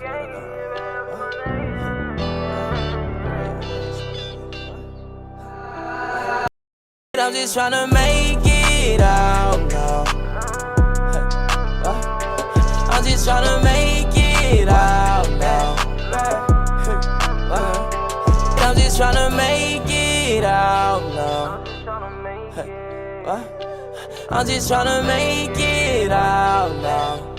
I'm just trying to make it out now. I'm just trying to make it out now. I'm just trying to make it out now. I'm just trying to make it out now.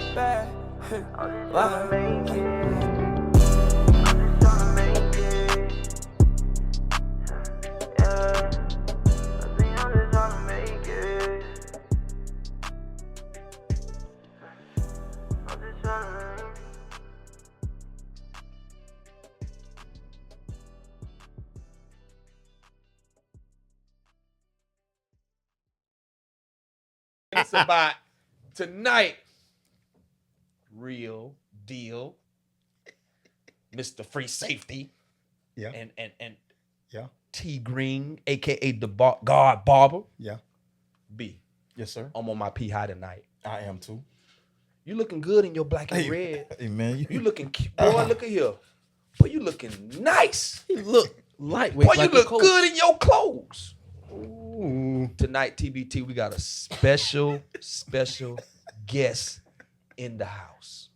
It's about tonight. Real deal. Mr. Free Safety. Yeah. And Yeah. T Green, aka the God Barber. Yeah. B. Yes, sir. I'm on my P high tonight. I am too. You looking good in your black and red. Hey man, You looking cute. Boy, look at here. Boy, you looking nice. You look lightweight. Boy, like you look coach. good in your clothes. Ooh. Tonight, TBT, we got a special guest in the house.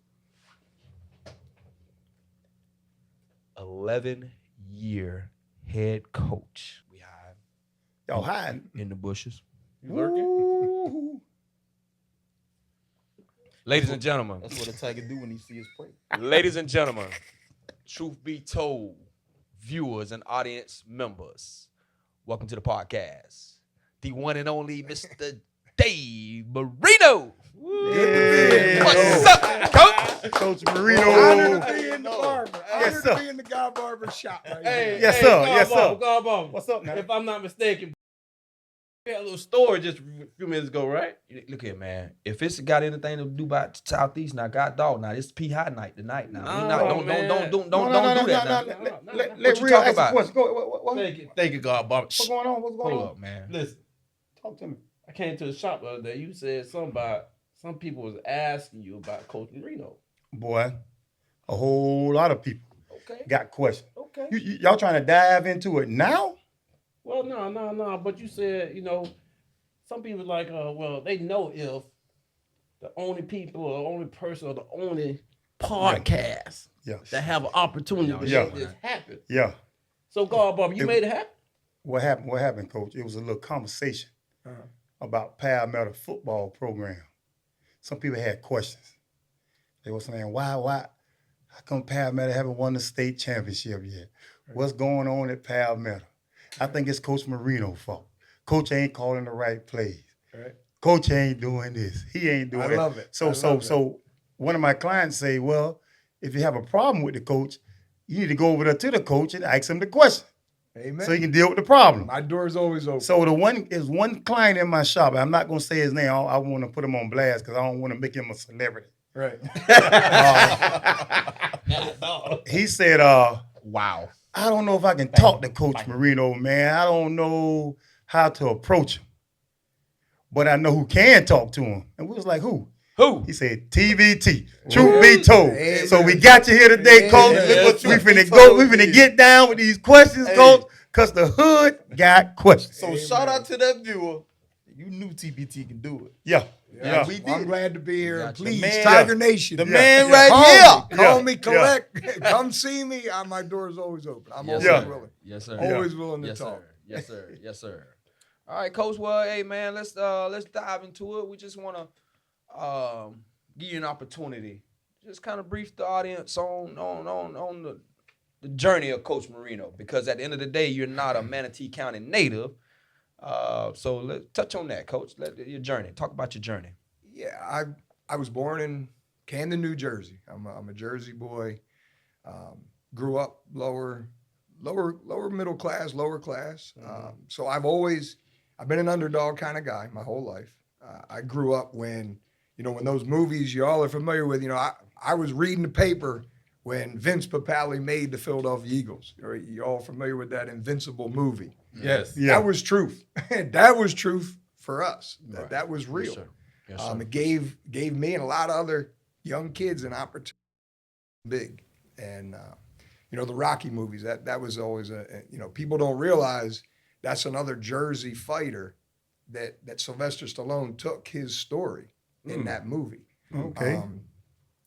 11-year head coach. We hide Y'all hiding. in the bushes. You lurking? Ooh. Ladies and gentlemen, That's what a tiger do when he see his prey. ladies and gentlemen, Truth Be Told, viewers and audience members, welcome to the podcast. The one and only Mr. Dave Marino. Yeah. What's up, Coach? Coach Marino. Honored to be in the barber. Yes, Honored sir. to be in the guy barber shop right Hey, here. Yes, sir. God Yes, Barber, sir. God Barber. What's up now? If I'm not mistaken, we had a little story just a few minutes ago, right? Look here, man. If it's got anything to do about Southeast, now God dog, now it's P High night tonight. Now we not, don't do that. Now. Let What you real talk ask a about? question. Go, what? Thank you, God Barber. What's going on? What's going Hold on? up, man. Listen, Talk to me. I came to the shop the other day. You said something about some people was asking you about Coach Marino. Boy, a whole lot of people Okay. got questions. Okay. Y'all trying to dive into it now? Well, no. But you said, some people like, well, they know if the only people or the only person or the only podcast Yeah. that have an opportunity to Yeah. make this happen. Yeah. So, God Barber, you made it happen? What happened, Coach? It was a little conversation about Palmetto Football program. Some people had questions. They were saying, why, how come Palmetto haven't won the state championship yet? What's going on at Palmetto? I think it's Coach Marino's fault. Coach ain't calling the right plays. Right. Coach ain't doing this. He ain't doing I that. love it. So one of my clients say, well, if you have a problem with the coach, you need to go over there to the coach and ask him the question Amen. so he can deal with the problem. My door's always open. So there's one client in my shop. I'm not gonna say his name. I want to put him on blast because I don't want to make him a celebrity. right. He said, Wow. I don't know if I can talk to Coach Marino, man. I don't know how to approach him. But I know who can talk to him. And we was like, who? Who? He said, TBT, Troof Be Told. Amen. So we got you here today, Coach. Yes, We finna get down with these questions, Coach, because the hood got questions. So shout out to that viewer. You knew TBT can do it. Yeah. Yeah, we I'm did. glad to be here. Gotcha. Please, Man- Tiger Nation. The Yeah. man Yeah. right Call here. me, call Yeah. me, collect, come see me. My door is always open. I'm always sir. willing. Yes, sir. Always willing to Yes, talk. sir. Yes, sir. Yes, sir. All right, Coach. Well, hey, man, let's dive into it. We just want to give you an opportunity, just kind of brief the audience on the journey of Coach Marino, because at the end of the day, you're not a Manatee County native. So let's touch on that, Coach. Your journey. Talk about your journey. Yeah, I was born in Camden, New Jersey. I'm a Jersey boy. Grew up lower middle class, lower class. So I've been an underdog kind of guy my whole life. I grew up when those movies you all are familiar with. I was reading the paper when Vince Papale made the Philadelphia Eagles. You all familiar with that Invincible movie? Yes. Yeah. That was truth. That was truth for us. Right. That was real. Yes, sir. Yes, sir. It gave me and a lot of other young kids an opportunity big. And, the Rocky movies, that was always people don't realize that's another Jersey fighter that Sylvester Stallone took his story in that movie. Okay.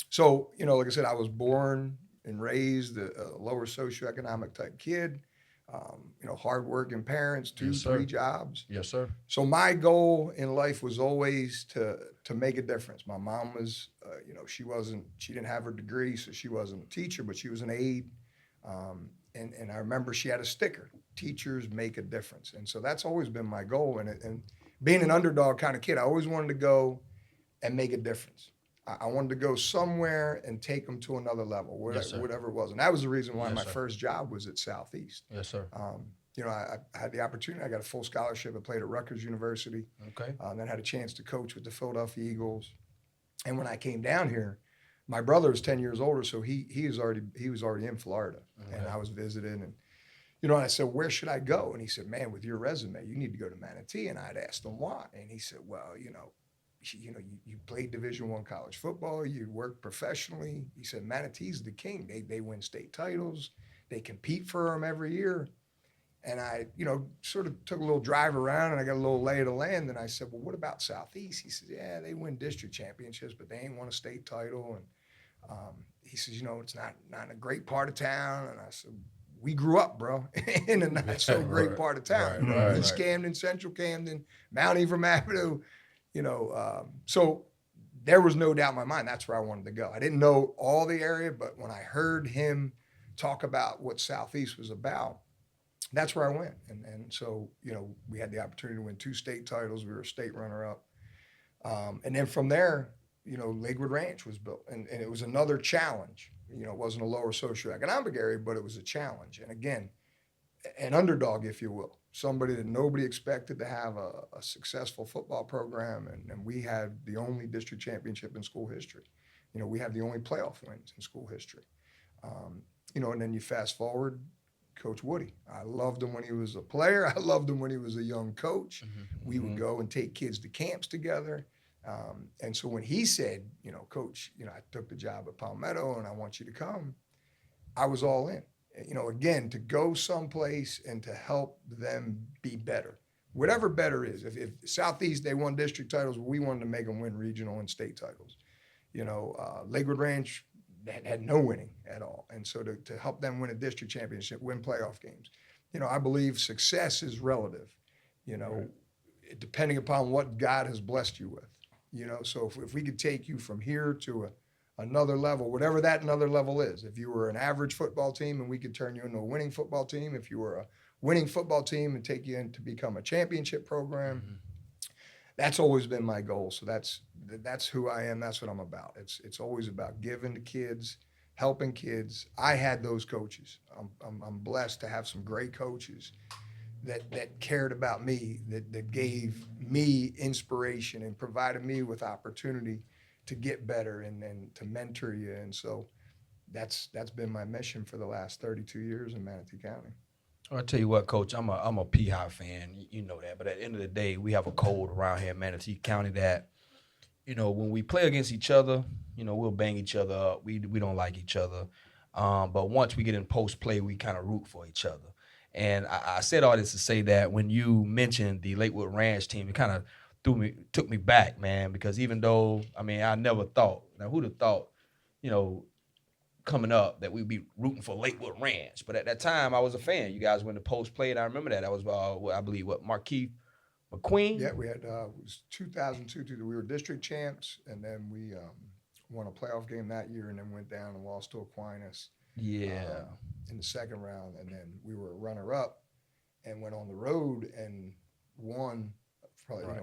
So, like I said, I was born and raised a lower socioeconomic type kid, hardworking parents, 2, 3 jobs. Yes, sir. So my goal in life was always to make a difference. My mom was, she didn't have her degree, so she wasn't a teacher, but she was an aide. And I remember she had a sticker, teachers make a difference. And so that's always been my goal. And being an underdog kind of kid, I always wanted to go and make a difference. I wanted to go somewhere and take them to another level, whatever it was. And that was the reason why my first job was at Southeast. Yes, sir. I had the opportunity. I got a full scholarship. I played at Rutgers University. Okay. Then had a chance to coach with the Philadelphia Eagles. And when I came down here, my brother is 10 years older, so he was already in Florida, and I was visiting. And I said, where should I go? And he said, man, with your resume, you need to go to Manatee. And I'd asked him why, and he said, well, you played Division I college football, you worked professionally. He said, Manatee's the king. They win state titles, they compete for them every year. And I, sort of took a little drive around, and I got a little lay of the land. And I said, well, what about Southeast? He said, yeah, they win district championships, but they ain't won a state title. And he says, it's not in a great part of town. And I said, we grew up, bro, in a not so great part of town. East Camden, Central Camden, Mount Ephraim Avenue, so there was no doubt in my mind that's where I wanted to go. I didn't know all the area, but when I heard him talk about what Southeast was about, that's where I went. And so, we had the opportunity to win 2 state titles. We were a state runner-up. And then from there, Lakewood Ranch was built. And it was another challenge. It wasn't a lower socioeconomic area, but it was a challenge. And again, an underdog, if you will. Somebody that nobody expected to have a successful football program. And we had the only district championship in school history. We had the only playoff wins in school history. And then you fast forward, Coach Woody. I loved him when he was a player. I loved him when he was a young coach. We would go and take kids to camps together. And so when he said, Coach, I took the job at Palmetto and I want you to come, I was all in. Again, to go someplace and to help them be better. Whatever better is. If Southeast, they won district titles, we wanted to make them win regional and state titles. Lakewood Ranch had no winning at all. And so to help them win a district championship, win playoff games, I believe success is relative, depending upon what God has blessed you with. So if we could take you from here to another level, whatever that another level is. If you were an average football team and we could turn you into a winning football team, if you were a winning football team and take you in to become a championship program, that's always been my goal. So that's who I am. That's what I'm about. It's always about giving to kids, helping kids. I had those coaches. I'm blessed to have some great coaches that cared about me, that gave me inspiration and provided me with opportunity to get better and to mentor you. And so that's been my mission for the last 32 years in Manatee County. I'll tell you what, Coach, I'm a P-High fan. You know that. But at the end of the day, we have a code around here in Manatee County that, when we play against each other, we'll bang each other up. We don't like each other. But once we get in post-play, we kind of root for each other. And I said all this to say that when you mentioned the Lakewood Ranch team, it kind of took me back, man, because even though, I never thought, now who'd have thought, coming up that we'd be rooting for Lakewood Ranch. But at that time, I was a fan. You guys went to post play, and I remember that. That was, I believe, Markeith McQueen? Yeah, we had, it was 2002. We were district champs, and then we won a playoff game that year and then went down and lost to Aquinas. Yeah. In the second round, and then we were a runner-up and went on the road and won.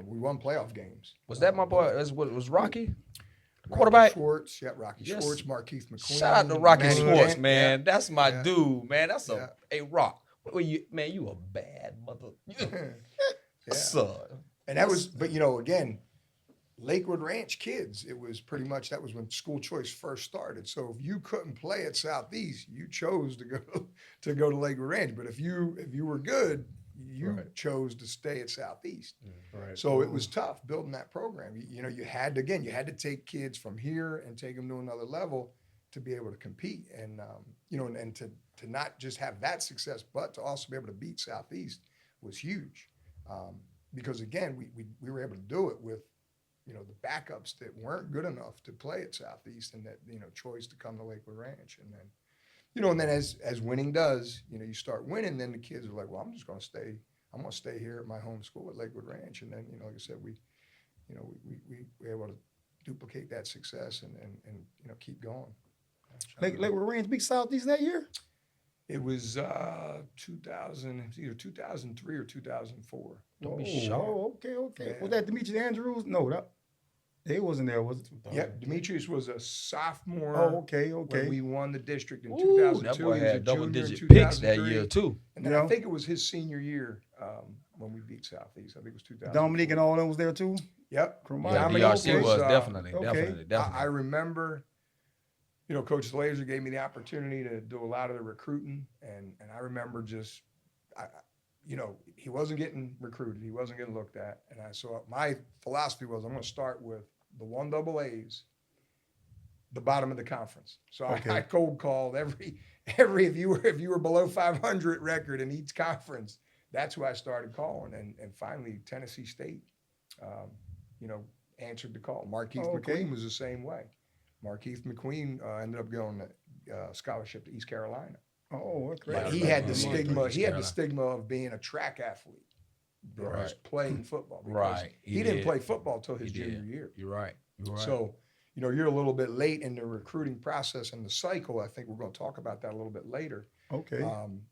We won playoff games. Was that my boy? Was Rocky? Quarterback? Schwartz, Rocky Schwartz, Markeith McQueen. Shout out to Rocky Manny Schwartz, Dent, man. That's my dude, man. That's Yeah. Rock. You a bad mother. Son. And that was, but again, Lakewood Ranch kids, it was pretty much, that was when school choice first started. So if you couldn't play at Southeast, you chose to go to Lakewood Ranch. But if you were good, you chose to stay at Southeast. Right. So it was tough building that program. You had to take kids from here and take them to another level. to be able to compete, and and to not just have that success, but to also be able to beat Southeast was huge, because again, we were able to do it with the backups that weren't good enough to play at Southeast, and that chose to come to Lakewood Ranch, and then as winning does, you start winning, then the kids are like, well, I'm going to stay here at my home school at Lakewood Ranch, and then like I said, we were able to duplicate that success and keep going. Lakewood Ranch beat Southeast that year? It was 2000, either 2003 or 2004. Don't be shocked. Oh, okay. Yeah. Was that Demetrius Andrews? No, he wasn't there, was it? Yep, Demetrius was a sophomore. Oh, okay. When we won the district in Ooh, 2002, that boy he was a had junior in double-digit picks that 2003. year too. And then Yeah. I think it was his senior year when we beat Southeast. I think it was 2000. Dominique and all them was there too? Yep. Cremona. Yeah, Dominique DRC was was, definitely. I remember, Coach Slazer gave me the opportunity to do a lot of the recruiting, and I remember just, he wasn't getting recruited, he wasn't getting looked at, and so my philosophy was I'm going to start with the 1AAs, the bottom of the conference. So I cold called every if you were below 500 record in each conference, that's who I started calling, and finally Tennessee State, answered the call. Markeith McQueen was the same way. Markeith McQueen ended up going scholarship to East Carolina. Oh, that's But great. he had the East stigma. He had the Carolina. stigma of being a track athlete that was Right. playing football. because Right. He didn't play football till his He did. junior year. You're right. So, you're a little bit late in the recruiting process and the cycle. I think we're going to talk about that a little bit later. Okay.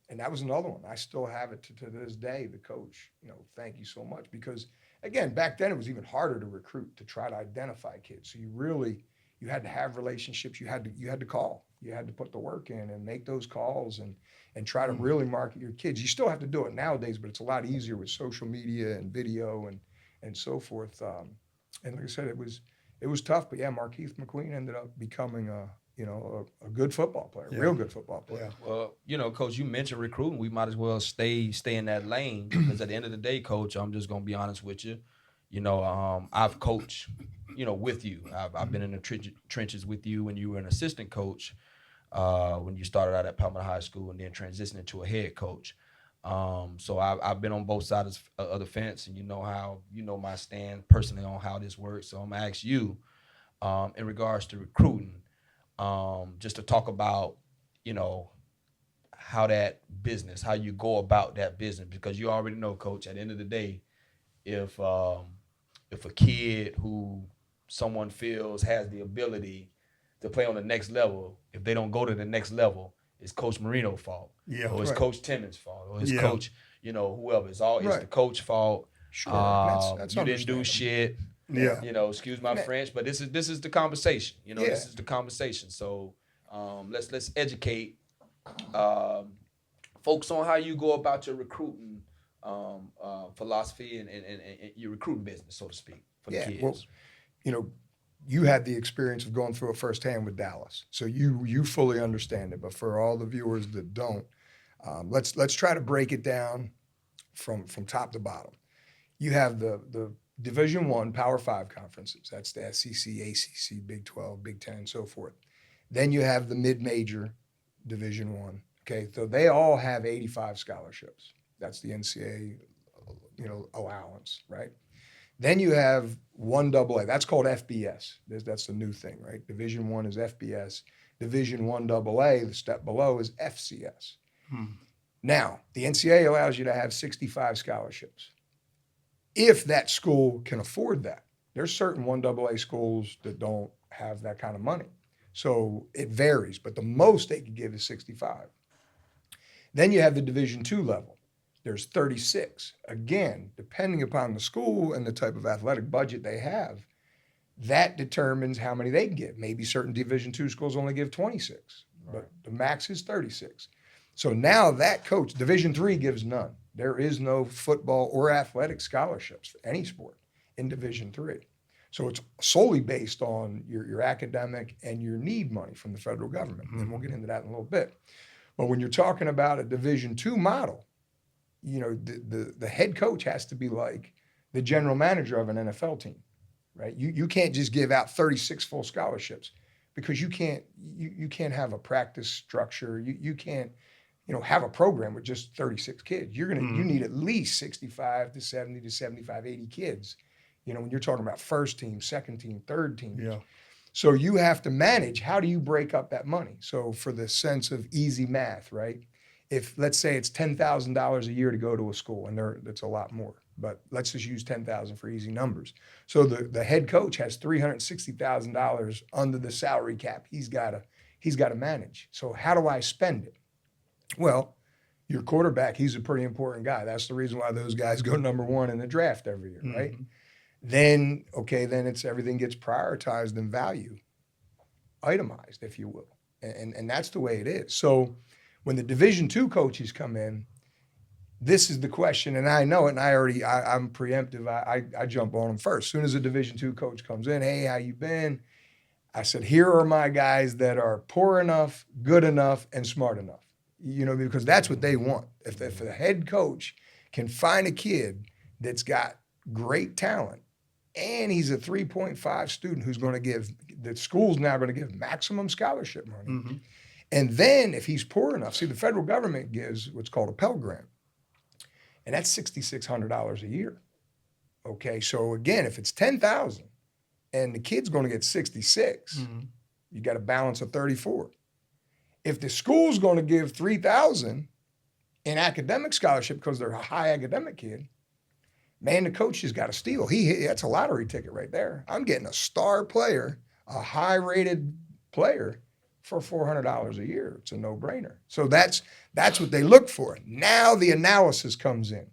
And that was another one. I still have it to this day. The coach, thank you so much, because again, back then it was even harder to recruit, to try to identify kids. So you had to have relationships. You had to call. You had to put the work in and make those calls and try to really market your kids. You still have to do it nowadays, but it's a lot easier with social media and video and so forth. And like I said, it was tough, but yeah, Markeith McQueen ended up becoming a good football player, real good football player. Well, Coach, you mentioned recruiting. We might as well stay in that lane, because at the end of the day, Coach, I'm just gonna be honest with you. I've coached, with you. I've been in the trenches with you when you were an assistant coach, when you started out at Palmetto High School and then transitioned into a head coach. So I've been on both sides of the fence, and my stand personally on how this works. So I'm gonna ask you, in regards to recruiting, just to talk about, how you go about that business, because you already know, Coach, at the end of the day, if a kid who someone feels has the ability to play on the next level, if they don't go to the next level, it's Coach Marino's fault. Yeah, or it's right. Coach Timmons' fault, or it's Yeah. Coach, whoever. It's the Right. coach's fault. Sure, that's You didn't do understandable. shit. Yeah. Excuse my French, but this is the conversation. This is the conversation. So let's educate folks on how you go about your recruiting philosophy and your recruiting business, so to speak, for the kids. Well, you had the experience of going through it firsthand with Dallas, so you fully understand it. But for all the viewers that don't, let's try to break it down from top to bottom. You have the Division I Power 5 conferences. That's the SEC, ACC, Big 12, Big 10, and so forth. Then you have the mid-major Division I. Okay, so they all have 85 scholarships. That's the NCAA, allowance, right? Then you have 1AA. That's called FBS. That's the new thing, right? Division I is FBS. Division 1AA, the step below, is FCS. Now, the NCAA allows you to have 65 scholarships. If that school can afford that, there's certain 1AA schools that don't have that kind of money. So it varies, but the most they could give is 65. Then you have the Division II level. There's 36. Again, depending upon the school and the type of athletic budget they have, that determines how many they can give. Maybe certain Division II schools only give 26, but the max is 36. So now that coach, Division III gives none. There is no football or athletic scholarships for any sport in Division III. So it's solely based on your academic and your need money from the federal government. And we'll get into that in a little bit. But when you're talking about a Division II model, the head coach has to be like the general manager of an NFL team, right? You can't just give out 36 full scholarships, because you can't have a practice structure. You can't, have a program with just 36 kids. You need at least 65 to 70 to 75, 80 kids. When you're talking about first team, second team, third team. Yeah. So you have to manage, how do you break up that money? So for the sense of easy math, right? If let's say it's $10,000 a year to go to a school, and that's a lot more, but let's just use 10,000 for easy numbers. So the head coach has $360,000 under the salary cap. He's got to manage. So how do I spend it? Well, your quarterback, he's a pretty important guy. That's the reason why those guys go number one in the draft every year, right? Then it's everything gets prioritized and value itemized, if you will. And that's the way it is. So when the Division II coaches come in, this is the question, and I know it, and I'm preemptive. I jump on them first. As soon as a Division II coach comes in, hey, how you been? I said, here are my guys that are poor enough, good enough, and smart enough. Because that's what they want. If the head coach can find a kid that's got great talent, and he's a 3.5 student who's going to give, the school's now going to give maximum scholarship money. And then if he's poor enough, see, the federal government gives what's called a Pell Grant, and that's $6,600 a year. Okay, so again, if it's $10,000 and the kid's going to get 66, you got a balance of 34. If the school's going to give $3,000 in academic scholarship because they're a high academic kid, man, the coach has got to steal. That's a lottery ticket right there. I'm getting a star player, a high-rated player for $400 a year. It's a no-brainer. So that's what they look for. Now the analysis comes in.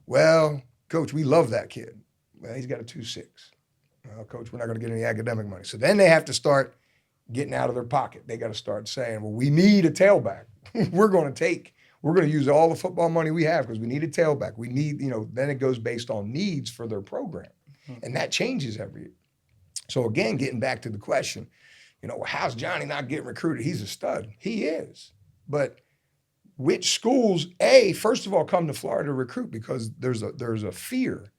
Well, coach, we love that kid. Well, he's got a 2.6. Well, coach, we're not going to get any academic money. So then they have to start getting out of their pocket. They got to start saying, well, we need a tailback. We're going to use all the football money we have because we need a tailback. We need, then it goes based on needs for their program. And that changes every year. So again, getting back to the question, how's Johnny not getting recruited? He's a stud. He is. But which schools, first of all, come to Florida to recruit because there's a fear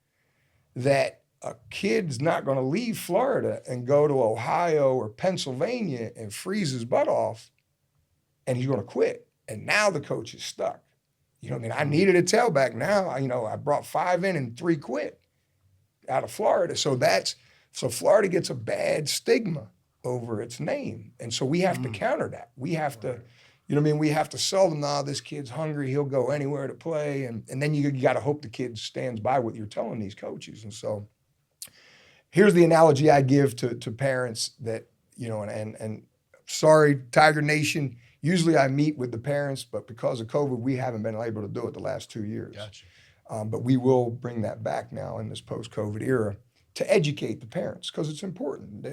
that a kid's not going to leave Florida and go to Ohio or Pennsylvania and freeze his butt off, and he's going to quit. And now the coach is stuck. I needed a tailback. Now, I brought 5 in and 3 quit out of Florida. So Florida gets a bad stigma over its name. And so we have to counter that. We have to, we have to sell them, this kid's hungry, he'll go anywhere to play. And then you got to hope the kid stands by what you're telling these coaches. And so here's the analogy I give to parents that, and sorry, Tiger Nation, usually I meet with the parents, but because of COVID, we haven't been able to do it the last 2 years. Gotcha. But we will bring that back now in this post-COVID era to educate the parents because it's important.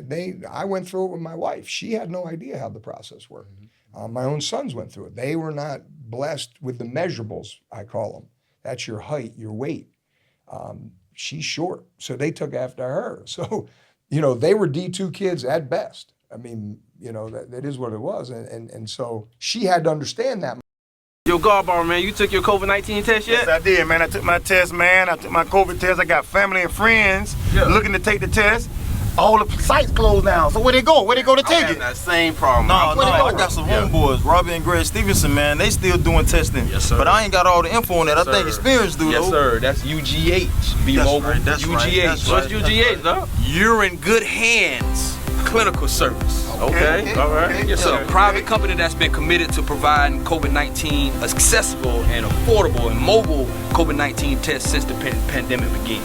I went through it with my wife. She had no idea how the process worked. My own sons went through it. They were not blessed with the measurables, I call them. That's your height, your weight. She's short, so they took after her. So, they were D2 kids at best. I mean, that is what it was. And so she had to understand that. Yo, Garbar, man, you took your COVID-19 test yet? Yes, I did, man. I took my test, man. I took my COVID test. I got family and friends looking to take the test. All the sites closed now. So where they go? Where they go to take it? That same problem. No, I got some homeboys, Robbie and Greg Stevenson, man. They still doing testing. Yes, sir. But I ain't got all the info on that. I think Experience do, Yes, though. sir. That's UGH. Be That's mobile. right, that's UGH. right, that's What's right, UGH, though? You're in good hands. Clinical service. Okay. All right. Yes, sir. Okay. A private company that's been committed to providing COVID-19 accessible and affordable and mobile COVID-19 tests since the pandemic began.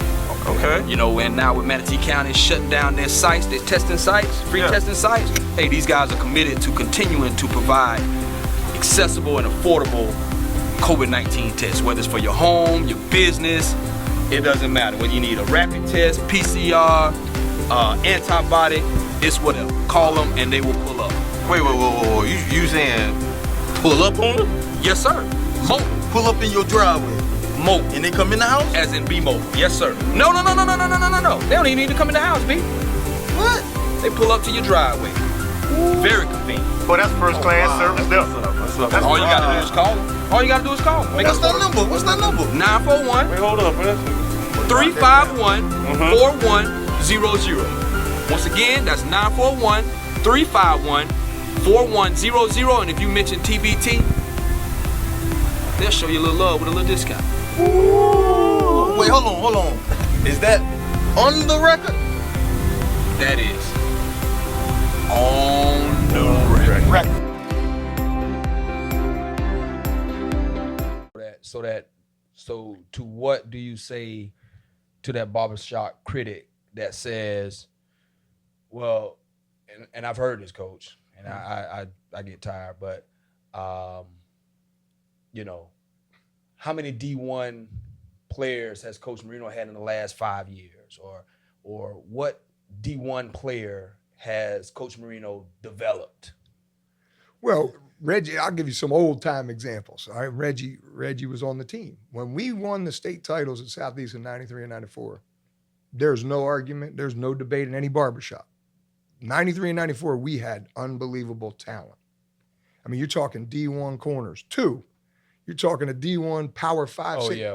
Okay. And now with Manatee County shutting down their sites, their testing sites, free testing sites, hey, these guys are committed to continuing to provide accessible and affordable COVID-19 tests, whether it's for your home, your business, it doesn't matter. Whether you need a rapid test, PCR, antibody, it's whatever. Call them and they will pull up. Wait. You saying pull up on them? Yes, sir. Mobile. Pull up in your driveway. Mobile. And they come in the house? As in be mobile. Yes, sir. No. They don't even need to come in the house, B. What? They pull up to your driveway. Very convenient. Well, that's first class service there. That's All you gotta do is call them. All you gotta do is call them. What's that number? What's that number? 941 Wait, hold up. 351 4100. Once again, that's 941 351-4100. And if you mention TBT, they'll show you a little love with a little discount. Ooh. Wait, hold on. Is that on the record? That is on the record. So to what do you say to that barbershop critic that says, well, and I've heard this, Coach, and I get tired, but you know, how many D1 players has Coach Marino had in the last 5 years, or what D1 player has Coach Marino developed? Well, Reggie, I'll give you some old time examples. All right, Reggie was on the team. When we won the state titles at Southeast in 93 and 94, there's no argument, there's no debate in any barbershop. 93 and 94, we had unbelievable talent. I mean, you're talking D1 corners, 2. You're talking a D1 Power 5. Oh, 6. yeah,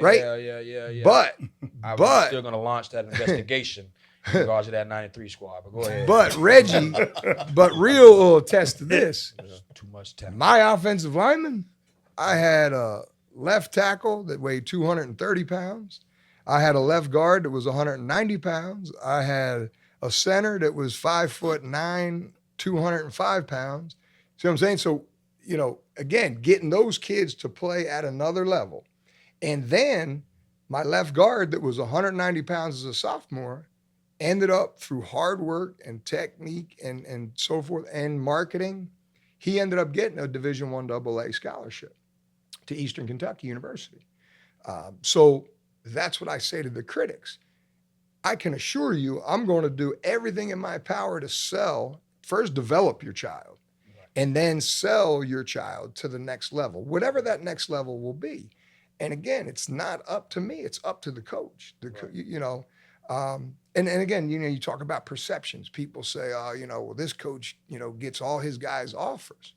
right? Yeah. But I'm still gonna launch that investigation in regards to that 93 squad. But go ahead. But Reggie, Real will attest to this. There's too much talent. My offensive lineman, I had a left tackle that weighed 230 pounds. I had a left guard that was 190 pounds. I had a center that was 5'9", 205 pounds. See what I'm saying? So, you know, again, getting those kids to play at another level. And then my left guard that was 190 pounds as a sophomore ended up through hard work and technique and so forth and marketing, he ended up getting a Division I AA scholarship to Eastern Kentucky University. So that's what I say to the critics. I can assure you I'm going to do everything in my power to first develop your child, and then sell your child to the next level, whatever that next level will be. And again, it's not up to me, it's up to the coach. You know, and again, you know, you talk about perceptions. People say, you know, well, this coach, you know, gets all his guys offers.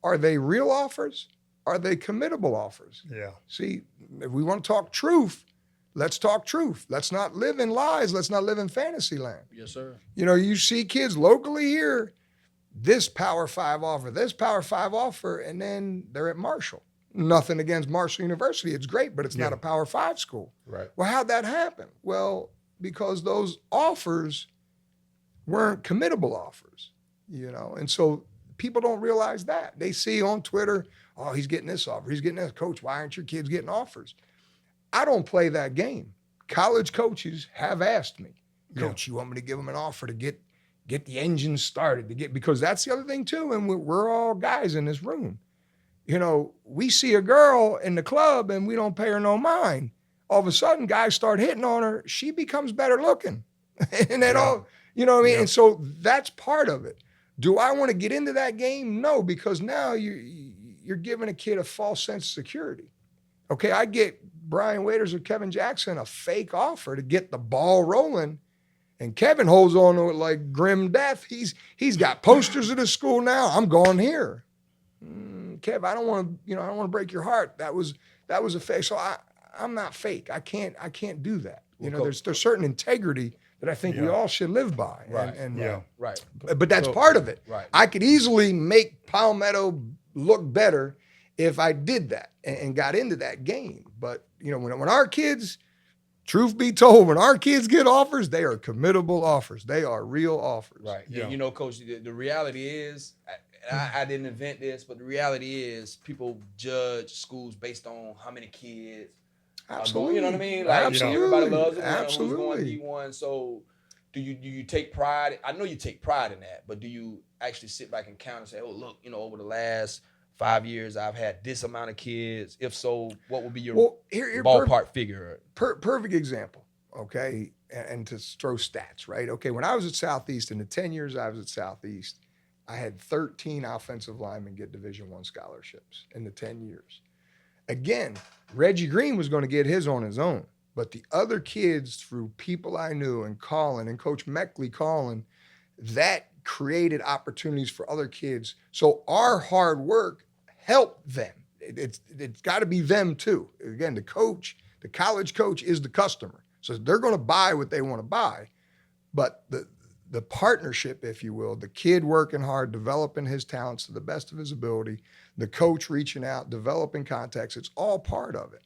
Are they real offers? Are they committable offers? Yeah. See, if we want to talk truth, let's talk truth. Let's not live in lies. Let's not live in fantasy land. Yes, sir. You know, you see kids locally here, this Power 5 offer, and then they're at Marshall. Nothing against Marshall University. It's great, but it's not a Power 5 school. Right. Well, how'd that happen? Well, because those offers weren't committable offers, you know? And so people don't realize that. They see on Twitter, oh, he's getting this offer. He's getting this. Coach, why aren't your kids getting offers? I don't play that game. College coaches have asked me, Coach, you want me to give them an offer to get the engine started, because that's the other thing too, and we're all guys in this room. You know, we see a girl in the club and we don't pay her no mind. All of a sudden, guys start hitting on her. She becomes better looking. And then all, you know what I mean? Yeah. And so that's part of it. Do I want to get into that game? No, because now you're giving a kid a false sense of security. Okay, I get Brian Waiters or Kevin Jackson a fake offer to get the ball rolling, and Kevin holds on to it like grim death. He's got posters at his school now. I'm going here. Kev, I don't want to break your heart. That was a fake. So I'm not fake. I can't do that. You know, there's certain integrity that I think we all should live by. Right. Right. But that's part of it. Right. I could easily make Palmetto look better if I did that and got into that game. But you know, when our kids, truth be told, when our kids get offers, they are committable offers. They are real offers. Right. Yeah. You know, Coach, the reality is, I didn't invent this, but the reality is people judge schools based on how many kids are going, you know what I mean? Like, Absolutely. Everybody loves it. Absolutely. Who's going D1. So do you take pride? I know you take pride in that, but do you actually sit back and count and say, oh, look, you know, over the last 5 years, I've had this amount of kids. If so, what would be your ballpark figure? Perfect example, okay? And to throw stats, right? Okay, when I was at Southeast, in the 10 years I was at Southeast, I had 13 offensive linemen get Division I scholarships in the 10 years. Again, Reggie Green was going to get his on his own, but the other kids, through people I knew and Colin and Coach Meckley calling, that created opportunities for other kids. So our hard work helped them. It's got to be them too. Again, the college coach is the customer. So they're going to buy what they want to buy. But the partnership, if you will, the kid working hard, developing his talents to the best of his ability, the coach reaching out, developing contacts, it's all part of it.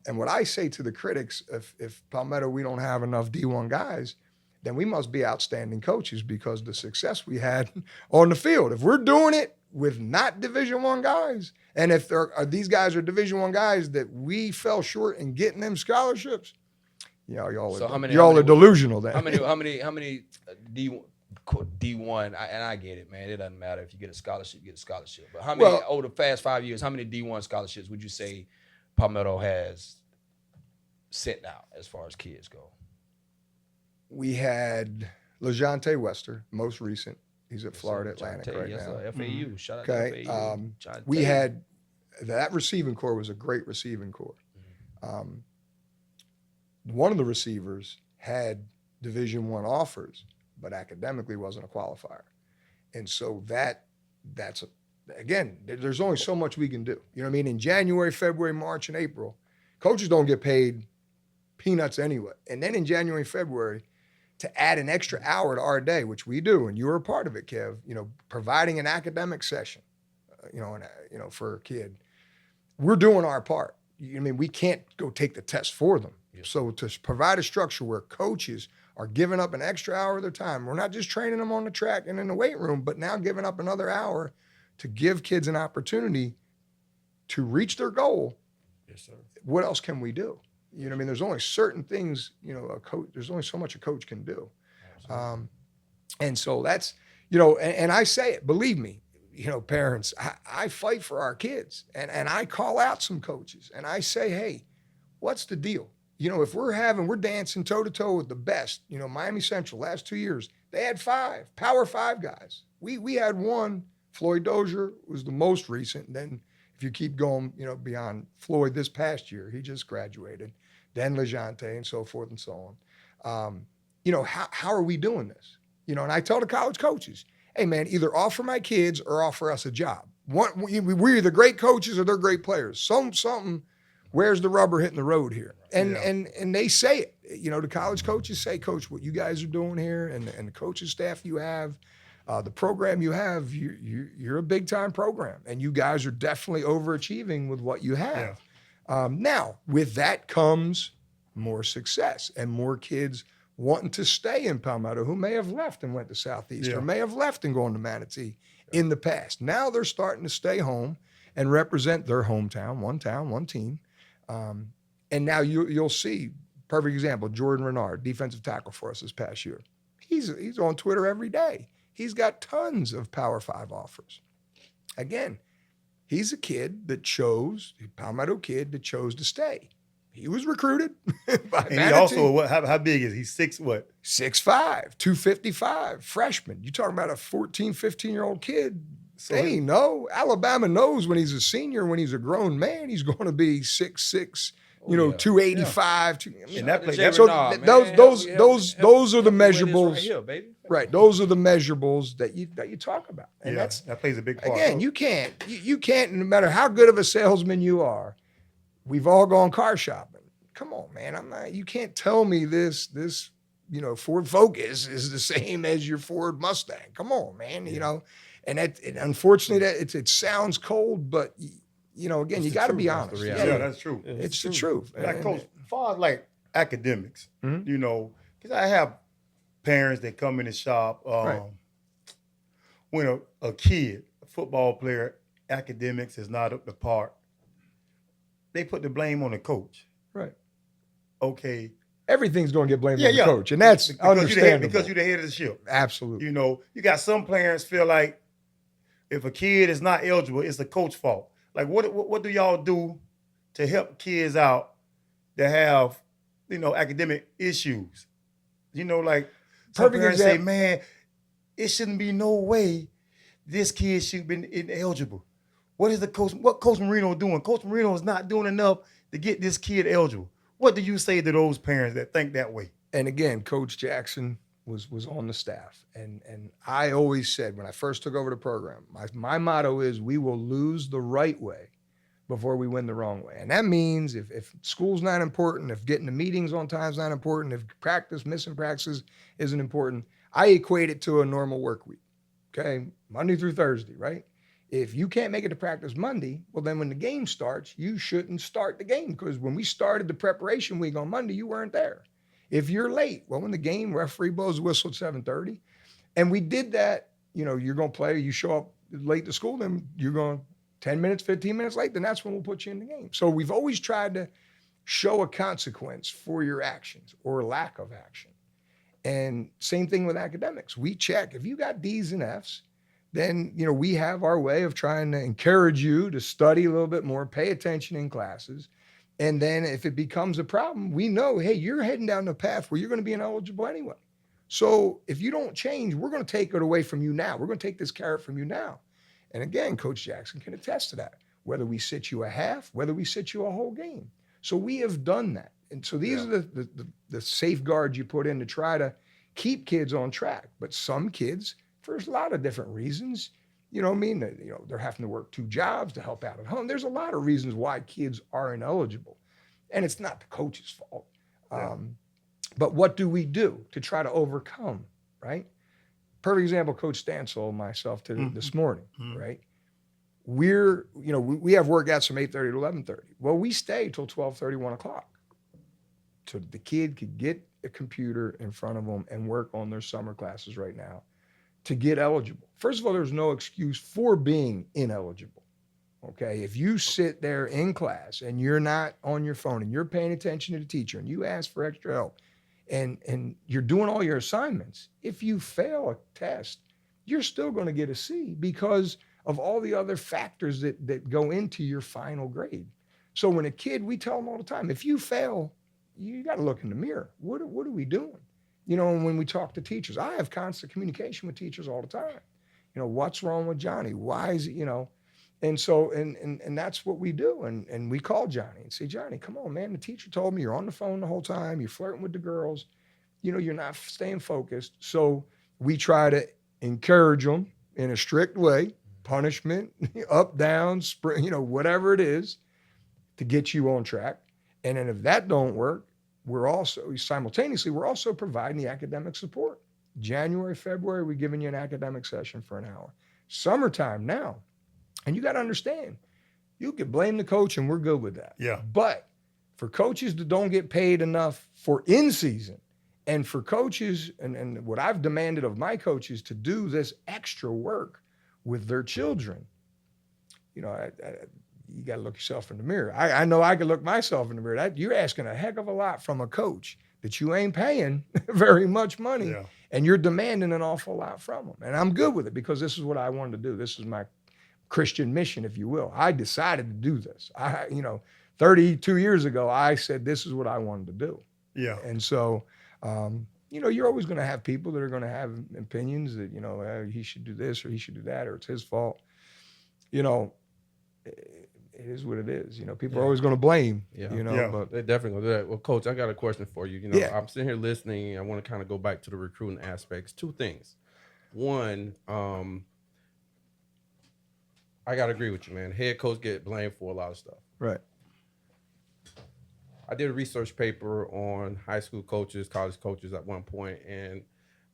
And what I say to the critics, if Palmetto, we don't have enough D1 guys, then we must be outstanding coaches, because the success we had on the field, if we're doing it with not Division I guys, and if these guys are Division I guys that we fell short in getting them scholarships, y'all are delusional. Then how many D1? And I get it, man. It doesn't matter if you get a scholarship, you get a scholarship. But how many over the past 5 years? How many D1 scholarships would you say Palmetto has sent out as far as kids go? We had LeJontay Wester, most recent. He's at Florida Atlantic right now. FAU. Shout out Okay. to FAU. We had that receiving core was a great receiving core. One of the receivers had Division I offers, but academically wasn't a qualifier. And so that's again, there's only so much we can do. You know what I mean? In January, February, March, and April, coaches don't get paid peanuts anyway. And then in January, February, to add an extra hour to our day, which we do, and you were a part of it, Kev, providing an academic session, for a kid, we're doing our part. I mean, we can't go take the test for them. Yeah. So to provide a structure where coaches are giving up an extra hour of their time, we're not just training them on the track and in the weight room, but now giving up another hour to give kids an opportunity to reach their goal. Yes, sir. What else can we do? You know what I mean? There's only certain things, there's only so much a coach can do. And so that's, and I say it, believe me, parents, I fight for our kids, and I call out some coaches and I say, hey, what's the deal? If we're dancing toe to toe with the best, Miami Central last 2 years, they had 5 Power 5 guys. We had one. Floyd Dozier was the most recent. And then if you keep going, beyond Floyd this past year, he just graduated. Then LeJontay and so forth and so on. How are we doing this? And I tell the college coaches, hey man, either offer my kids or offer us a job. We're either great coaches or they're great players. Something, where's the rubber hitting the road here? And they say it. The college coaches say, Coach, what you guys are doing here and the coaching staff you have, the program you have, you're a big time program, and you guys are definitely overachieving with what you have. Yeah. Now, with that comes more success and more kids wanting to stay in Palmetto who may have left and went to Southeast or may have left and gone to Manatee in the past. Now they're starting to stay home and represent their hometown, one team. And now you'll see, perfect example, Jordan Renard, defensive tackle for us this past year. He's on Twitter every day. He's got tons of Power 5 offers. Again, he's a Palmetto kid that chose to stay. He was recruited by And Manatee. he also, how big is he? 6'5", 255, freshman. You're talking about a 14, 15-year-old kid. They know. Alabama knows when he's a senior, when he's a grown man, he's going to be 6'6", 285. And that play, those are the measurables. Right here, baby. Right, those are the measurables that you talk about, and that plays a big part. Again, you can't, no matter how good of a salesman you are. We've all gone car shopping. Come on, man, you can't tell me this Ford Focus is the same as your Ford Mustang. Come on, man, and unfortunately it sounds cold, but again, you got to be honest. Yeah, that's true. It's the truth. Like, Coach, as far as like academics, because I have parents that come in the shop when a kid, a football player, academics is not up to par, they put the blame on the coach. Right. Okay. Everything's going to get blamed on the coach, and that's understandable. Because you're the head of the ship. Absolutely. You got some parents feel like if a kid is not eligible, it's the coach's fault. Like, what do y'all do to help kids out that have, academic issues? Like, some parents say, man, it shouldn't be no way this kid should be ineligible. What Coach Marino doing? Coach Marino is not doing enough to get this kid eligible. What do you say to those parents that think that way? And again, Coach Jackson was on the staff. And I always said when I first took over the program, my motto is we will lose the right way before we win the wrong way. And that means if school's not important, if getting to meetings on time is not important, if missing practices isn't important, I equate it to a normal work week. Okay, Monday through Thursday, right? If you can't make it to practice Monday, well, then when the game starts, you shouldn't start the game, because when we started the preparation week on Monday, you weren't there. If you're late, well, when the game, referee blows the whistle at 7:30, and we did that, you're going to play, you show up late to school, then you're going 10 minutes, 15 minutes late, then that's when we'll put you in the game. So we've always tried to show a consequence for your actions or lack of action. And same thing with academics. We check. If you got D's and F's, then, we have our way of trying to encourage you to study a little bit more, pay attention in classes. And then if it becomes a problem, we know, hey, you're heading down the path where you're going to be ineligible anyway. So if you don't change, we're going to take it away from you now. We're going to take this carrot from you now. And again, Coach Jackson can attest to that, whether we sit you a half, whether we sit you a whole game. So we have done that. And so these are the safeguards you put in to try to keep kids on track. But some kids, for a lot of different reasons, they're having to work 2 jobs to help out at home. There's a lot of reasons why kids are ineligible. And it's not the coach's fault. But what do we do to try to overcome, right? Perfect example, Coach Stansel and myself this morning, right? We have workouts from 8:30 to 11:30. Well, we stay till 12:30, 1 o'clock. So the kid could get a computer in front of them and work on their summer classes right now to get eligible. First of all, there's no excuse for being ineligible, okay? If you sit there in class and you're not on your phone and you're paying attention to the teacher and you ask for extra help and you're doing all your assignments, if you fail a test, you're still going to get a C because of all the other factors that go into your final grade. So when a kid, we tell them all the time, if you fail, you got to look in the mirror. What are we doing? When we talk to teachers, I have constant communication with teachers all the time. What's wrong with Johnny? Why is it, And so, and that's what we do. And we call Johnny and say, Johnny, come on, man. The teacher told me you're on the phone the whole time. You're flirting with the girls. You're not staying focused. So we try to encourage them in a strict way, punishment, up, down, whatever it is to get you on track. And then if that don't work, we're also providing the academic support. January, February, we're giving you an academic session for an hour. Summertime now, and you got to understand, you could blame the coach and we're good with that. Yeah. But for coaches that don't get paid enough for in season, and for coaches, and what I've demanded of my coaches to do this extra work with their children, you got to look yourself in the mirror. I know I can look myself in the mirror. You're asking a heck of a lot from a coach that you ain't paying very much money, and you're demanding an awful lot from them. And I'm good with it because this is what I wanted to do. This is my Christian mission, if you will. I decided to do this. 32 years ago, I said this is what I wanted to do. Yeah. And so, you're always going to have people that are going to have opinions that, he should do this or he should do that or it's his fault. It is what it is. People are always going to blame, but they definitely going to do that. Well, Coach, I got a question for you. I'm sitting here listening. I want to kind of go back to the recruiting aspects. 2 things. One, I got to agree with you, man. Head coach get blamed for a lot of stuff. Right. I did a research paper on high school coaches, college coaches at one point, and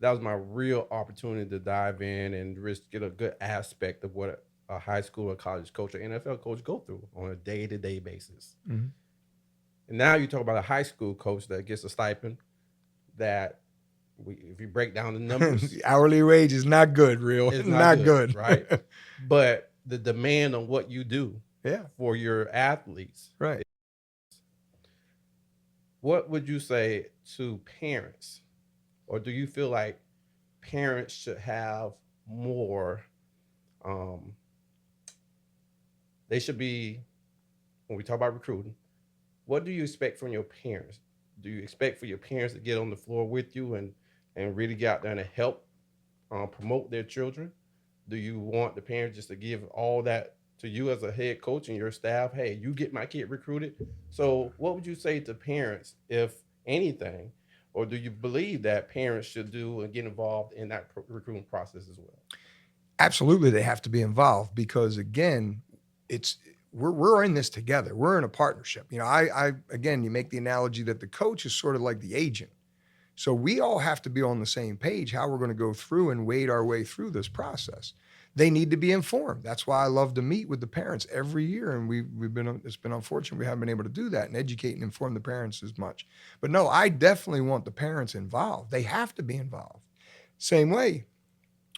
that was my real opportunity to dive in and just get a good aspect of what a high school or college coach or NFL coach go through on a day-to-day basis. Mm-hmm. And now you talk about a high school coach that gets a stipend that, if you break down the numbers, the hourly wage is not good, it's not good, right? But the demand on what you do for your athletes, right? What would you say to parents, or do you feel like parents should have more? They should be, when we talk about recruiting, what do you expect from your parents? Do you expect for your parents to get on the floor with you and really get out there and help promote their children? Do you want the parents just to give all that to you as a head coach and your staff? Hey, you get my kid recruited. So what would you say to parents, if anything, or do you believe that parents should do and get involved in that recruiting process as well? Absolutely, they have to be involved because, again, we're in this together. We're in a partnership. I again, you make the analogy that the coach is sort of like the agent. So we all have to be on the same page how we're going to go through and wade our way through this process. They need to be informed. That's why I love to meet with the parents every year, and it's been unfortunate we haven't been able to do that and educate and inform the parents as much. But no, I definitely want the parents involved. They have to be involved. Same way,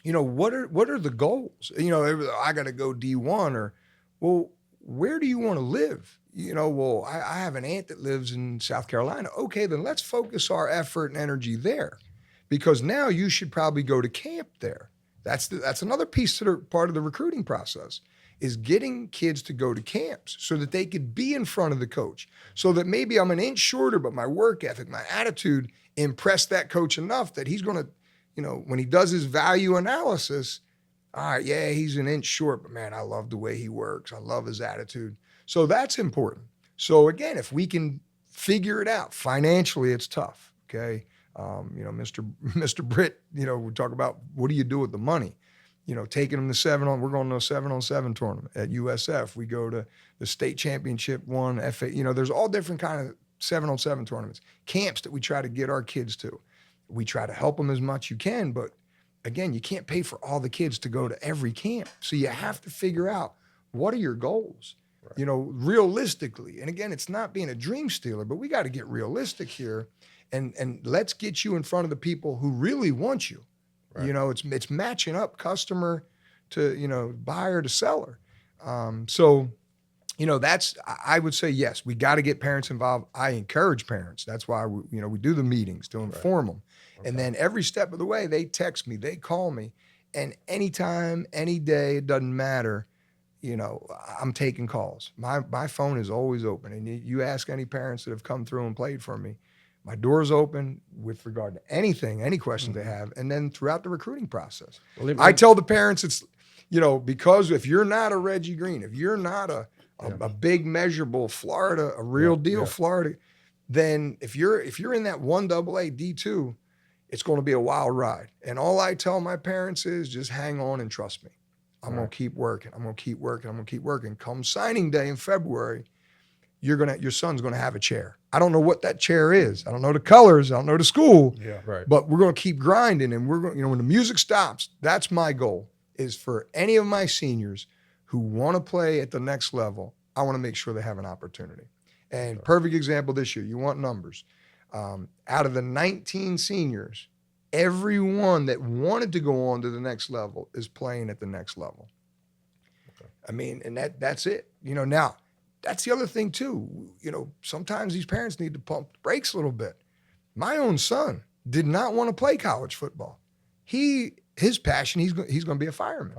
what are the goals? I got to go D1, or well, where do you want to live? I have an aunt that lives in South Carolina. Okay, then let's focus our effort and energy there, because now you should probably go to camp there. That's another piece to part of the recruiting process, is getting kids to go to camps so that they could be in front of the coach, so that maybe I'm an inch shorter, but my work ethic, my attitude impressed that coach enough that he's going to, when he does his value analysis, all right, yeah, he's an inch short, but man, I love the way he works. I love his attitude. So that's important. So again, if we can figure it out financially, it's tough. Okay. Mr. Britt, we talk about what do you do with the money? Taking them to we're going to a 7-on-7 tournament at USF. We go to the state championship one, FA, there's all different kind of 7-on-7 tournaments, camps that we try to get our kids to. We try to help them as much you can, but again, you can't pay for all the kids to go to every camp. So you have to figure out, what are your goals? Right. Realistically. And again, it's not being a dream stealer, but we got to get realistic here. And let's get you in front of the people who really want you. Right. It's matching up customer to, buyer to seller. I would say, yes, we got to get parents involved. I encourage parents. That's why we do the meetings to inform them. Okay. And then every step of the way, they text me, they call me, and anytime, any day, it doesn't matter. I'm taking calls. My phone is always open. And you ask any parents that have come through and played for me, my door's open with regard to anything, any questions they have. And then throughout the recruiting process, I tell the parents, it's, because if you're not a Reggie Green, if you're not a big measurable Florida, a real deal Florida, then if you're in that 1AA D2, it's going to be a wild ride. And all I tell my parents is just hang on and trust me. I'm going to keep working. I'm going to keep working. I'm going to keep working. Come signing day in February, your son's going to have a chair. I don't know what that chair is. I don't know the colors. I don't know the school. Yeah, right. But we're going to keep grinding, and we're going. When the music stops, that's my goal. Is for any of my seniors who want to play at the next level, I want to make sure they have an opportunity. And perfect example this year. You want numbers? Out of the 19 seniors, everyone that wanted to go on to the next level is playing at the next level. Okay. I mean, and that's it. Now that's the other thing too. Sometimes these parents need to pump the brakes a little bit. My own son did not want to play college football. His passion, he's going to be a fireman.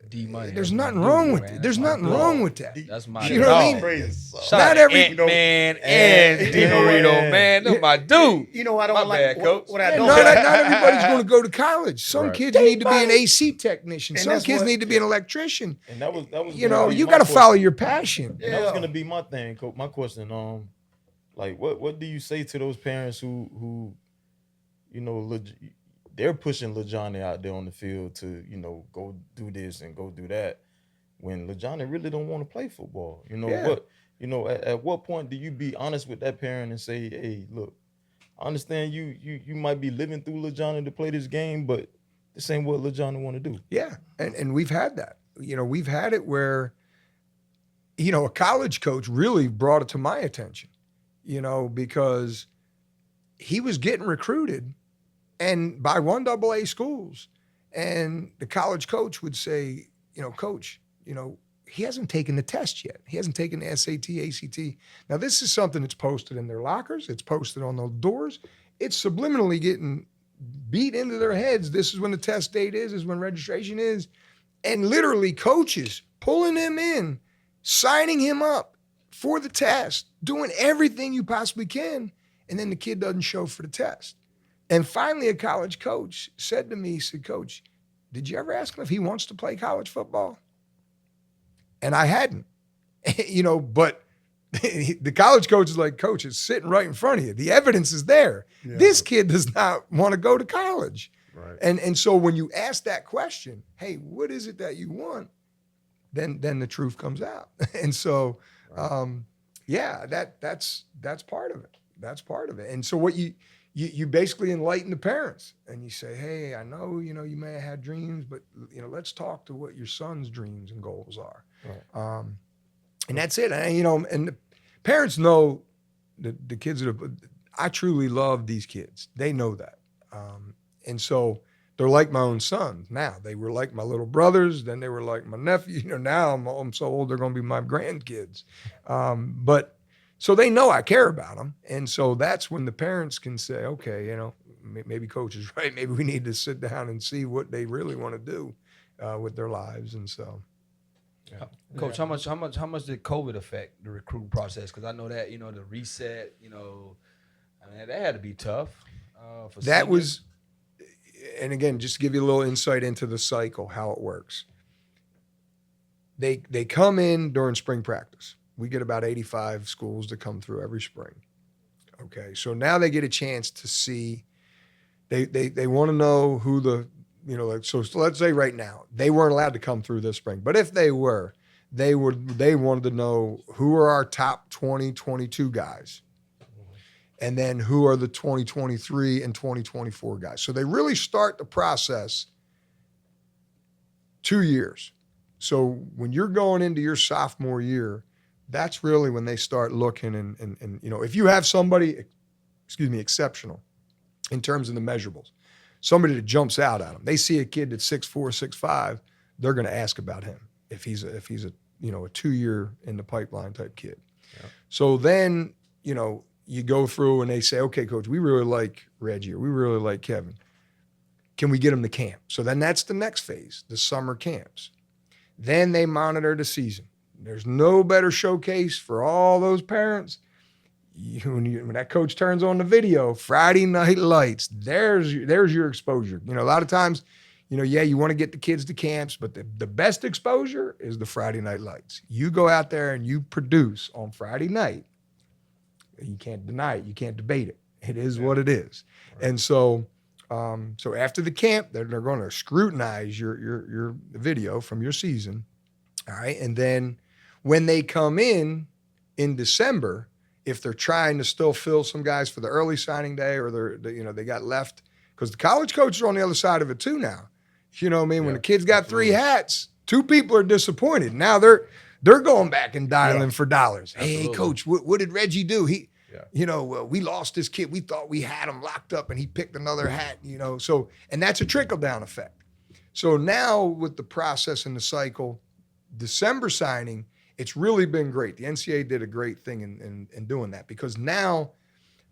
D-Money. There's nothing wrong with it. There's nothing wrong with that. That's my You know what I mean? Not every man and Dave Marino, man. That's my dude. I don't like Coach. what I don't not like. everybody's going to go to college. Some kids need to be an AC technician. Some kids need to be an electrician. And that was you got to follow your passion. And that was going to be my thing, Coach. My question, what do you say to those parents who they're pushing LaJohn out there on the field to, go do this and go do that, when LaJohn really don't want to play football? At what point do you be honest with that parent and say, hey, look, I understand you might be living through LaJohn to play this game, but this ain't what LaJohn want to do. Yeah, and we've had that. We've had it where, a college coach really brought it to my attention, because he was getting recruited and by 1AA schools, and the college coach would say, coach, he hasn't taken the test yet. He hasn't taken the SAT, ACT. Now, this is something that's posted in their lockers. It's posted on the doors. It's subliminally getting beat into their heads. This is when the test date is when registration is. And literally coaches pulling him in, signing him up for the test, doing everything you possibly can, and then the kid doesn't show for the test. And finally, a college coach said to me, he said, Coach, did you ever ask him if he wants to play college football? And I hadn't, but the college coach is like, Coach, it's sitting right in front of you. The evidence is there. Yeah. This kid does not want to go to college. Right. And so when you ask that question, hey, what is it that you want? Then the truth comes out. And so, that's part of it. That's part of it. And so what you basically enlighten the parents and you say, hey, I know, you may have had dreams, but let's talk to what your son's dreams and goals are. Right. And that's it. And, and the parents know the kids I truly love these kids. They know that. And so they're like my own sons now. They were like my little brothers. Then they were like my nephew. Now I'm so old, they're going to be my grandkids. But so they know I care about them. And so that's when the parents can say, okay, maybe coach is right. Maybe we need to sit down and see what they really want to do with their lives. And so. Yeah. Coach, how much did COVID affect the recruiting process? Because I know that, the reset, that had to be tough. For that seniors. was, and again, just to give you a little insight into the cycle, how it works. They come in during spring practice. We get about 85 schools to come through every spring. Okay, so now they get a chance to see. They want to know who the so let's say right now they weren't allowed to come through this spring, but if they were, they wanted to know who are our top 2022 guys, and then who are the 2023 and 2024 guys. So they really start the process 2 years. So when you're going into your sophomore year, that's really when they start looking and if you have somebody, exceptional in terms of the measurables, somebody that jumps out at them, they see a kid that's 6'4", 6'5", they're going to ask about him if he's a 2-year in the pipeline type kid. Yeah. So then, you go through and they say, okay, coach, we really like Reggie or we really like Kevin. Can we get them to camp? So then that's the next phase, the summer camps. Then they monitor the season. There's no better showcase for all those parents. When that coach turns on the video, Friday Night Lights, there's your exposure. A lot of times, you want to get the kids to camps, but the best exposure is the Friday Night Lights. You go out there and you produce on Friday night. You can't deny it. You can't debate it. It is what it is. Right. And so after the camp, they're going to scrutinize your video from your season. All right. And then when they come in December, if they're trying to still fill some guys for the early signing day or they got left, because the college coaches are on the other side of it too now. You know what I mean? Yeah, when the kid's got 3 hats, 2 people are disappointed. Now they're going back and dialing for dollars. Hey, coach, what did Reggie do? We lost this kid. We thought we had him locked up and he picked another hat, So, and that's a trickle-down effect. So now with the process and the cycle, December signing, it's really been great. The NCAA did a great thing in doing that because now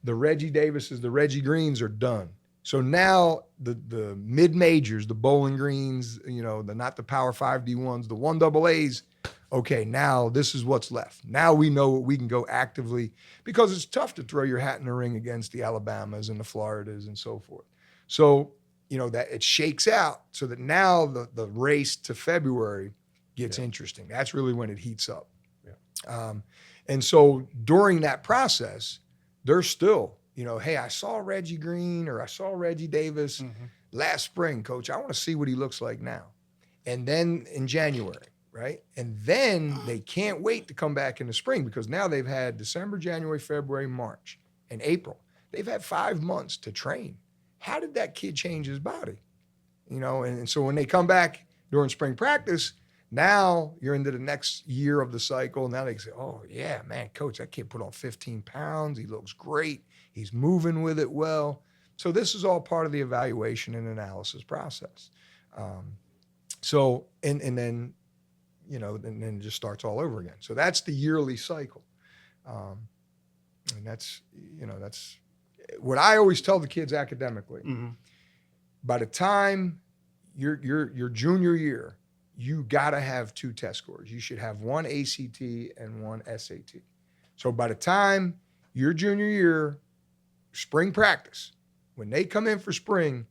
the Reggie Davises, the Reggie Greens are done. So now the mid-majors, the Bowling Greens, not the Power 5 D1s, the 1AAs, okay, now this is what's left. Now we know what we can go actively because it's tough to throw your hat in the ring against the Alabamas and the Floridas and so forth. So, that it shakes out so that now the race to February gets interesting. That's really when it heats up. Yeah. And so during that process, they're still, hey, I saw Reggie Green or I saw Reggie Davis last spring, coach. I want to see what he looks like now. And then in January, right? And then they can't wait to come back in the spring because now they've had December, January, February, March, and April. They've had 5 months to train. How did that kid change his body? And so when they come back during spring practice, now you're into the next year of the cycle. Now they say, oh, yeah, man, coach, that kid put on 15 pounds. He looks great. He's moving with it well. So this is all part of the evaluation and analysis process. And then it just starts all over again. So that's the yearly cycle. And that's what I always tell the kids academically. Mm-hmm. By the time your junior year, you got to have 2 test scores. You should have 1 ACT and 1 SAT. So by the time your junior year, spring practice, when they come in for spring,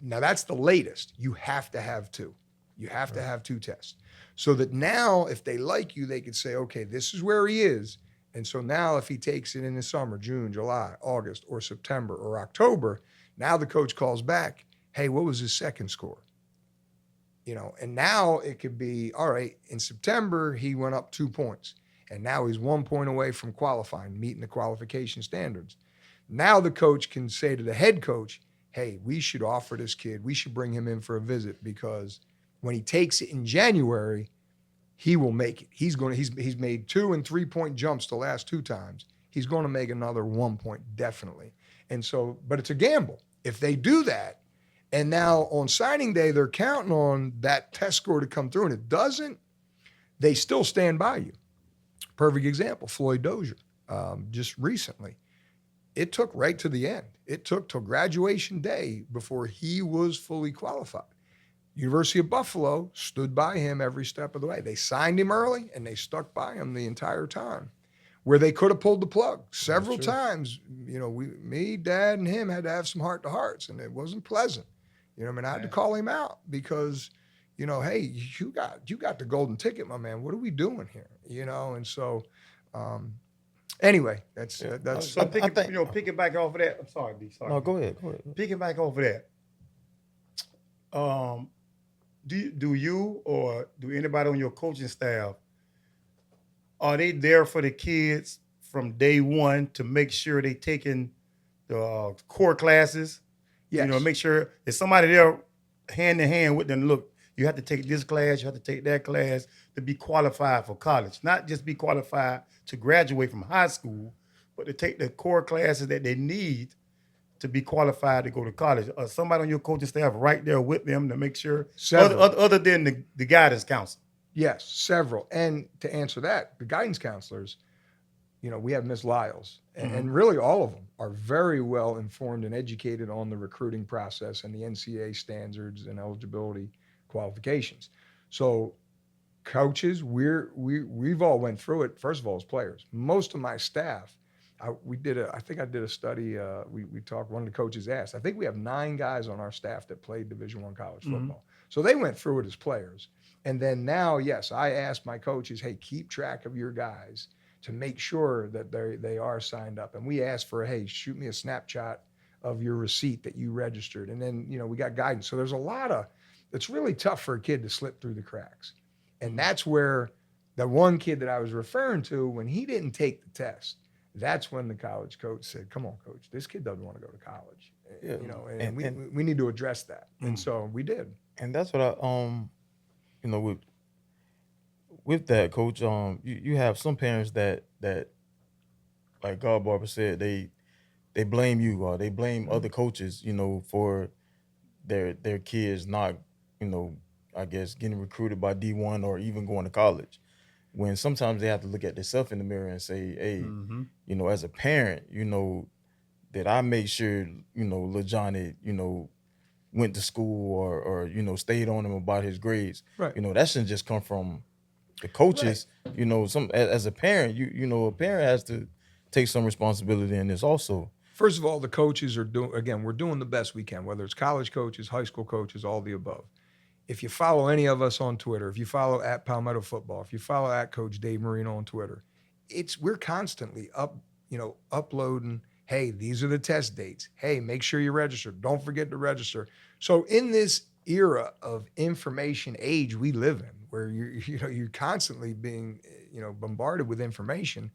now that's the latest. You have to have 2. You have to have 2 tests. So that now if they like you, they could say, okay, this is where he is. And so now if he takes it in the summer, June, July, August, or September, or October, now the coach calls back, hey, what was his second score? And now it could be, all right, in September, he went up 2 points. And now he's 1 point away from qualifying, meeting the qualification standards. Now the coach can say to the head coach, hey, we should offer this kid, we should bring him in for a visit, because when he takes it in January, he will make it. He's made 2 and 3 point jumps the last 2 times. He's going to make another 1 point, definitely. And so, but it's a gamble. If they do that, and now on signing day, they're counting on that test score to come through, and it doesn't, they still stand by you. Perfect example, Floyd Dozier, just recently. It took right to the end. It took till graduation day before he was fully qualified. University of Buffalo stood by him every step of the way. They signed him early, and they stuck by him the entire time. Where they could have pulled the plug several times, you know, me, Dad, and him had to have some heart-to-hearts, and it wasn't pleasant. You know what I mean? I had to call him out because, you know, hey, you got the golden ticket, my man. What are we doing here? You know, and so, anyway, that's. So picking back off of that. I'm sorry, B. Sorry. No, go ahead. Picking back off of that. Do you or do anybody on your coaching staff, are they there for the kids from day one to make sure they taking the core classes? Yes. You know, make sure there's somebody there hand in hand with them. Look, you have to take this class, you have to take that class to be qualified for college. Not just be qualified to graduate from high school, but to take the core classes that they need to be qualified to go to college. Somebody on your coaching staff right there with them to make sure, other than the guidance counselor. Yes, several. And to answer that, the guidance counselors, you know, we have Miss Lyles, and really all of them are very well informed and educated on the recruiting process and the NCAA standards and eligibility qualifications. So coaches, we've all went through it, first of all, as players. Most of my staff, I think I did a study, we talked, one of the coaches asked, I think we have 9 guys on our staff that played Division I college football. So they went through it as players. And then now, yes, I asked my coaches, hey, keep track of your guys to make sure that they are signed up. And we asked for, hey, shoot me a snapshot of your receipt that you registered. And then, you know, we got guidance. So there's a lot of, it's really tough for a kid to slip through the cracks. And that's where the one kid that I was referring to, when he didn't take the test, that's when the college coach said, come on, coach, this kid doesn't want to go to college. Yeah. You know, and we need to address that. And so we did. And that's what I, you know, with that, coach, you have some parents that like God Barber said, they blame you or they blame other coaches, you know, for their kids not, you know, I guess getting recruited by D1 or even going to college. When sometimes they have to look at themselves in the mirror and say, hey, you know, as a parent, you know, that I make sure, you know, Lil Johnny, you know, went to school or you know, stayed on him about his grades. Right. You know, that shouldn't just come from the coaches. Right. You know, as a parent, you know, a parent has to take some responsibility in this also. First of all, the coaches are we're doing the best we can, whether it's college coaches, high school coaches, all the above. If you follow any of us on Twitter, if you follow at Palmetto Football, if you follow at Coach Dave Marino on Twitter, we're constantly uploading, hey, these are the test dates. Hey, make sure you register. Don't forget to register. So in this era of information age we live in, where you're constantly being, you know, bombarded with information,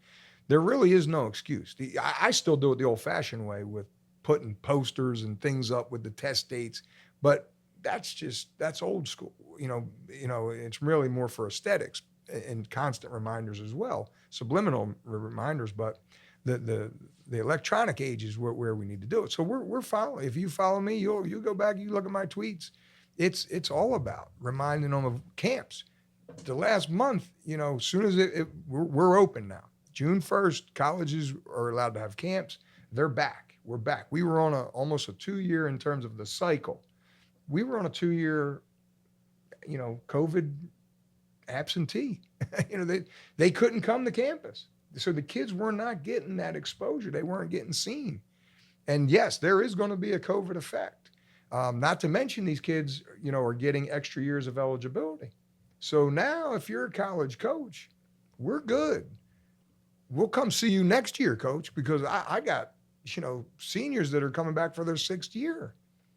there really is no excuse. I still do it the old-fashioned way with putting posters and things up with the test dates, but that's old school. You know, it's really more for aesthetics and constant reminders as well, subliminal reminders. But the electronic age is where we need to do it. So we're following. If you follow me, you go back, you look at my tweets. It's all about reminding them of camps. The last month, you know, as soon as we're open now. June 1st, colleges are allowed to have camps. They're back. We're back. We were on almost a 2-year in terms of the cycle. We were on a 2-year, you know, COVID absentee. You know, they couldn't come to campus. So the kids were not getting that exposure. They weren't getting seen. And yes, there is going to be a COVID effect. Not to mention these kids, you know, are getting extra years of eligibility. So now if you're a college coach, we're good. We'll come see you next year, coach, because I got, you know, seniors that are coming back for their 6th year.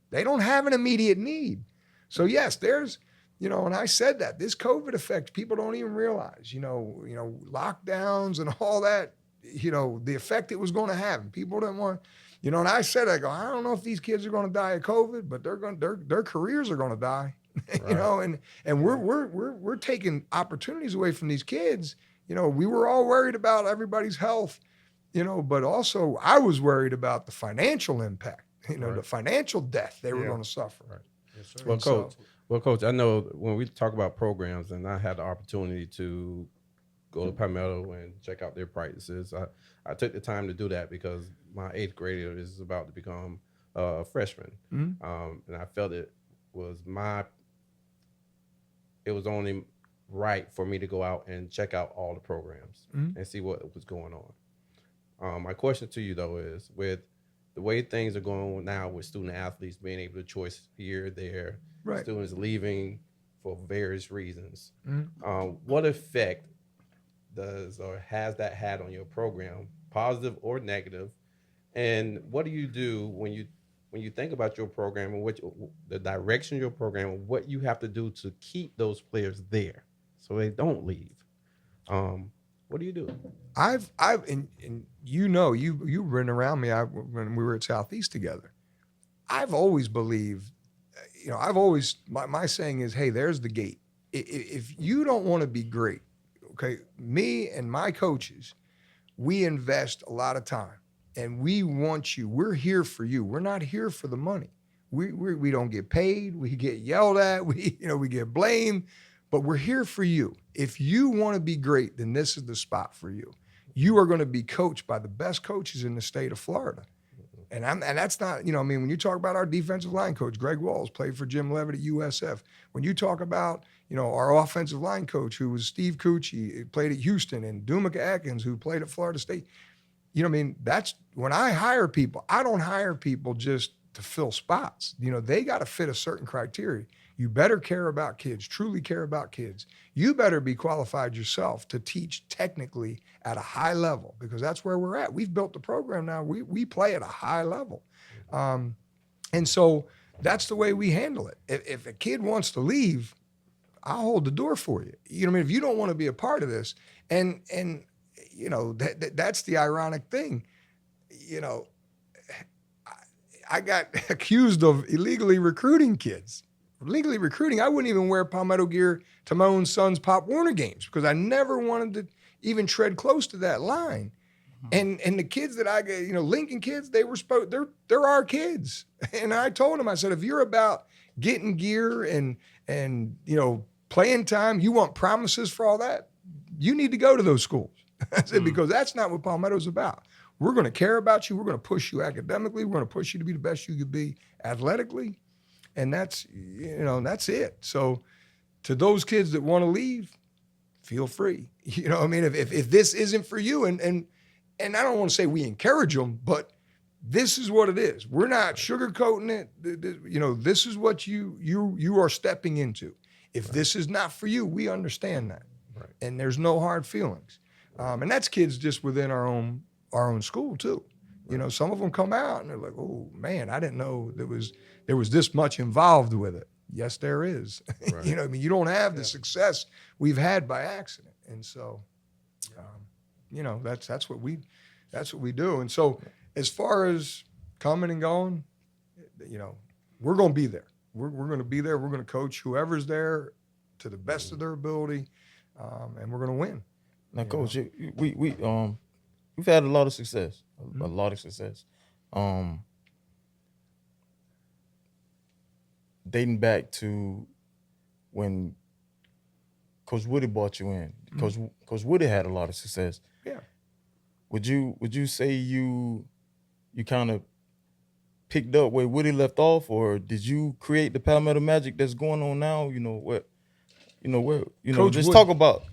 They don't have an immediate need. So yes, there's and I said that this COVID effect, people don't even realize, lockdowns and all that, the effect it was going to have. And people didn't want, and I said, I don't know if these kids are going to die of COVID, but their careers are going to die, Right. and we're taking opportunities away from these kids. We were all worried about everybody's health, but also I was worried about the financial impact, Right. the financial death they were Yeah. going to suffer. Right. Yes, sir. Well, And so- Coach, I know when we talk about programs, and I had the opportunity to go to Palmetto and check out their practices. I took the time to do that because my 8th grader is about to become a freshman, Mhm. and I felt it was only right for me to go out and check out all the programs Mhm. and see what was going on. My question to you though is, with the way things are going now with student athletes being able to choice here, there, Right. students leaving for various reasons, Mhm. what effect has that had on your program, positive or negative? And what do you do when you think about your program and the direction of your program and what you have to do to keep those players there so they don't leave? What do you do? and you've been around me when we were at Southeast together. I've always believed, my saying is, hey, there's the gate. If you don't want to be great, okay, me and my coaches, we invest a lot of time and we want you. We're here for you. We're not here for the money. We don't get paid. We get yelled at. We get blamed, but we're here for you. If you want to be great, then this is the spot for you. You are going to be coached by the best coaches in the state of Florida. And that's not, when you talk about our defensive line coach, Greg Walls, played for Jim Levitt at USF. When you talk about, our offensive line coach, who was Steve Cucci, played at Houston, and Dumaka Atkins, who played at Florida State. That's when I hire people, I don't hire people just to fill spots. They got to fit a certain criteria. You better care about kids, truly care about kids. You better be qualified yourself to teach technically at a high level, because that's where we're at. We've built the program now. We play at a high level. And so that's the way we handle it. If a kid wants to leave, I'll hold the door for you. If you don't want to be a part of this, and that's the ironic thing. I got accused of illegally recruiting kids. Legally recruiting, I wouldn't even wear Palmetto gear to my own son's Pop Warner games because I never wanted to even tread close to that line. And the kids that I get, Lincoln kids, they're our kids. And I told them, I said, if you're about getting gear and playing time, you want promises for all that, you need to go to those schools. I said, because that's not what Palmetto's about. We're going to care about you. We're going to push you academically. We're going to push you to be the best you could be athletically. And that's it. So to those kids that want to leave, feel free. If this isn't for you, and I don't want to say we encourage them, but this is what it is. We're not sugarcoating it. This is what you are stepping into. If this is not for you, we understand that. Right. And there's no hard feelings. And that's kids just within our own school too. Some of them come out and they're like, "Oh man, I didn't know there was this much involved with it." Yes, there is. Right. You don't have the success we've had by accident, and so, that's what we do. And so, as far as coming and going, we're going to be there. We're going to be there. We're going to coach whoever's there to the best of their ability, and we're going to win. Now, Coach, we've had a lot of success, a lot of success. Dating back to when Coach Woody brought you in, Coach Woody had a lot of success. Yeah. Would you say you kind of picked up where Woody left off, or did you create the Palmetto magic that's going on now? Coach just Woody. talk about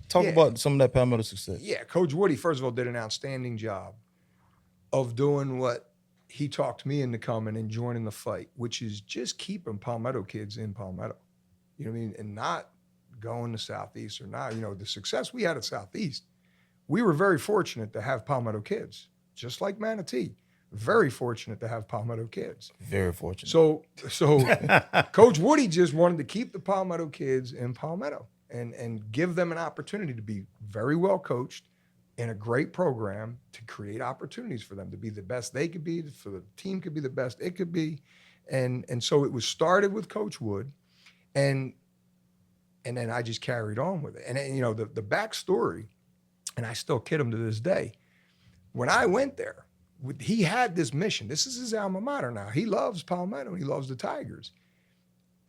some of that Palmetto success. Yeah, Coach Woody, first of all, did an outstanding job of doing what he talked me into coming and joining the fight, which is just keeping Palmetto kids in Palmetto. And not going to Southeast or not. The success we had at Southeast, we were very fortunate to have Palmetto kids, just like Manatee. very fortunate to have Palmetto kids. Very fortunate. So Coach Woody just wanted to keep the Palmetto kids in Palmetto and give them an opportunity to be very well coached in a great program to create opportunities for them to be the best they could be, for the team could be the best it could be. And so it was started with Coach Wood, and then I just carried on with it. And you know, the backstory, and I still kid him to this day, when I went there, he had this mission. This is his alma mater now. He loves Palmetto. He loves the Tigers.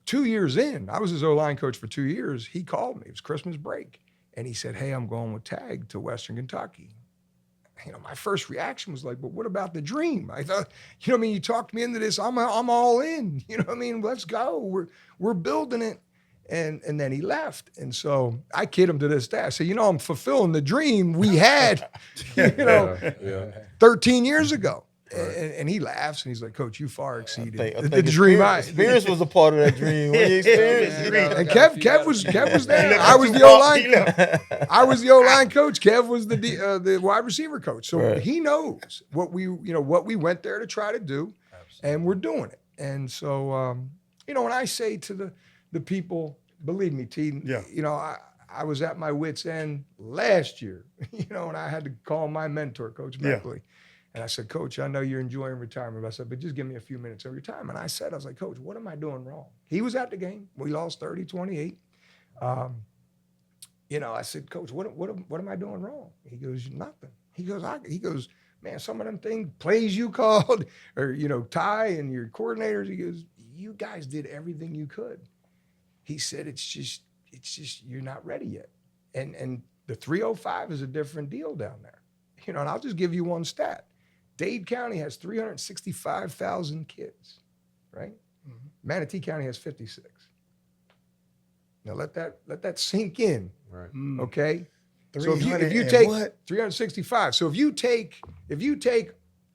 2 years in, I was his O-line coach for 2 years. He called me. It was Christmas break. And he said, hey, I'm going with Tag to Western Kentucky. You know, my first reaction was like, but what about the dream? I thought, you know what I mean? You talked me into this. I'm all in. You know what I mean? Let's go. We're building it. And then he left. And so I kid him to this day. I say, you know, I'm fulfilling the dream we had, 13 years ago. And he laughs and he's like, Coach, you far exceeded the dream. Experience was a part of that dream. When you experienced it. And Kev was there. I was the O-line. I was the O-line coach. Kev was the wide receiver coach. So he knows what we went there to try to do, and we're doing it. And so, you know, when I say to the people, believe me, T, you know, I was at my wit's end last year, you know, and I had to call my mentor, Coach Beckley. And I said, Coach, I know you're enjoying retirement. I said, but just give me a few minutes of your time. And I was like, Coach, what am I doing wrong? He was at the game. We lost 30-28. You know, I said, Coach, what am I doing wrong? He goes, nothing. He goes, man, some of them plays you called, or, you know, Ty and your coordinators, he goes, you guys did everything you could. He said, it's just you're not ready yet. And the 305 is a different deal down there. You know, and I'll just give you one stat. Dade County has 365,000 kids, right? Mm-hmm. Manatee County has 56. Now let that sink in, right? Okay. So if you take 365, so if you take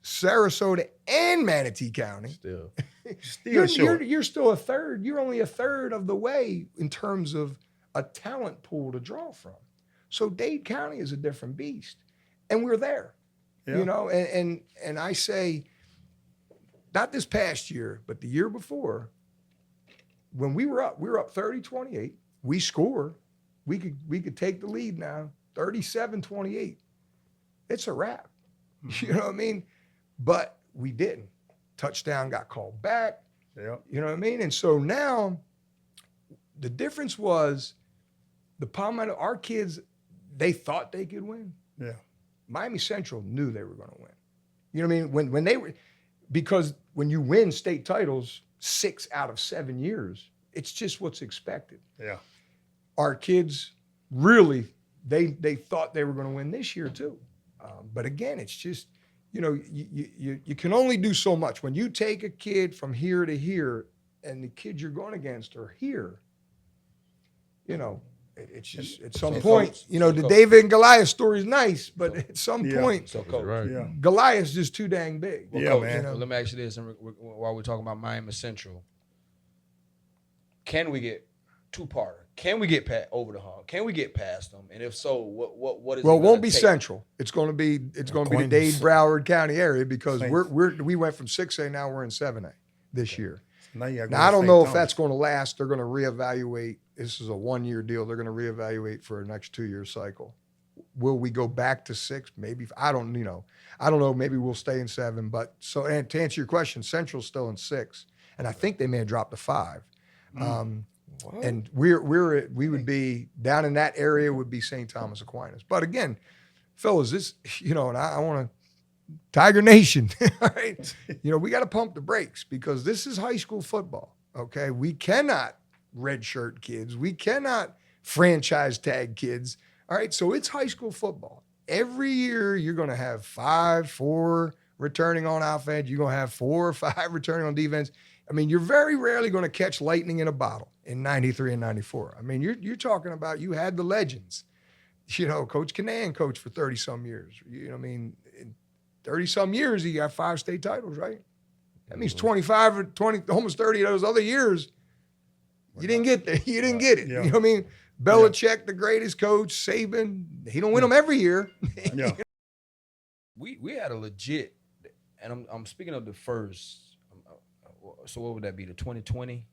Sarasota and Manatee County, you're still a third. You're only a third of the way in terms of a talent pool to draw from. So Dade County is a different beast, and we're there. You know, and I say, not this past year, but the year before, when we were up 30-28. We score. We could take the lead now, 37-28. It's a wrap. You know what I mean? But we didn't. Touchdown got called back. Yeah. You know what I mean? And so now the difference was the Palmetto, our kids, they thought they could win. Yeah. Miami Central knew they were going to win. You know what I mean? When they were, because when you win state titles 6 out of 7 years, it's just what's expected. Yeah. Our kids really, they thought they were going to win this year too. But again, it's just, you know, you can only do so much. When you take a kid from here to here and the kids you're going against are here, you know, it's just at some point, you know, the David and Goliath story is nice, but at some point, Goliath's just too dang big. Well, Coach, man. You know, let me ask you this, and while we're talking about Miami Central, can we get two-parter? Can we get over the hump? Can we get past them? And if so, what is? Well, it won't be Central. It's going to be the Dade Broward County area because we went from 6A, now we're in 7A this year. Now I don't know if that's going to last. They're going to reevaluate. This is a 1-year deal. They're going to reevaluate for a next 2-year cycle. Will we go back to 6? Maybe. I don't know. Maybe we'll stay in 7. But so, and to answer your question, Central's still in 6, and I think they may have dropped to 5. And we would be down in that area would be St. Thomas Aquinas. But again, fellas, this, you know, and I want to Tiger Nation, all right? You know, we got to pump the brakes because this is high school football, okay? We cannot redshirt kids. We cannot franchise tag kids, all right? So it's high school football. Every year you're going to have 4 returning on offense. You're going to have 4 or 5 returning on defense. I mean, you're very rarely going to catch lightning in a bottle in 93 and 94. I mean, you're talking about you had the legends. You know, Coach Canan coached for 30-some years. You know what I mean? In 30-some years, he got 5 state titles, right? That means 25 or 20, almost 30 of those other years, you didn't get there. You didn't get it. Yeah. You know what I mean? Belichick, the greatest coach, Saban, he don't win them every year. We had a legit and I'm speaking of the first. So what would that be? The 2020?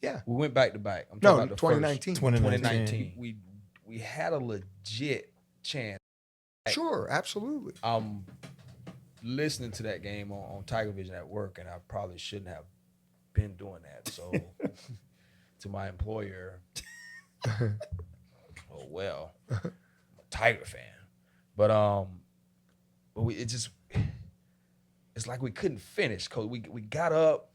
Yeah. We went back to back. I'm No, talking about the 2019. first. 2019. We had a legit chance. Sure, absolutely. I'm listening to that game on Tiger Vision at work, and I probably shouldn't have been doing that. So to my employer, oh well, I'm a Tiger fan, but it's like we couldn't finish, Coach. We got up,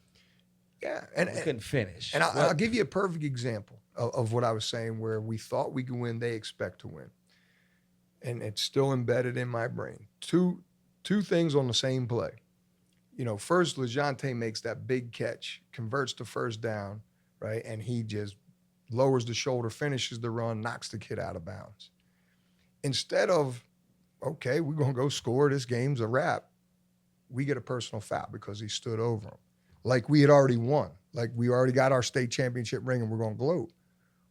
Yeah, and we couldn't finish. And I'll give you a perfect example of what I was saying, where we thought we could win, they expect to win. And it's still embedded in my brain. Two things on the same play. You know, first, LeJontay makes that big catch, converts to first down, right? And he just lowers the shoulder, finishes the run, knocks the kid out of bounds. Instead of, okay, we're going to go score, this game's a wrap, we get a personal foul because he stood over him. Like we had already won. Like we already got our state championship ring and we're going to gloat.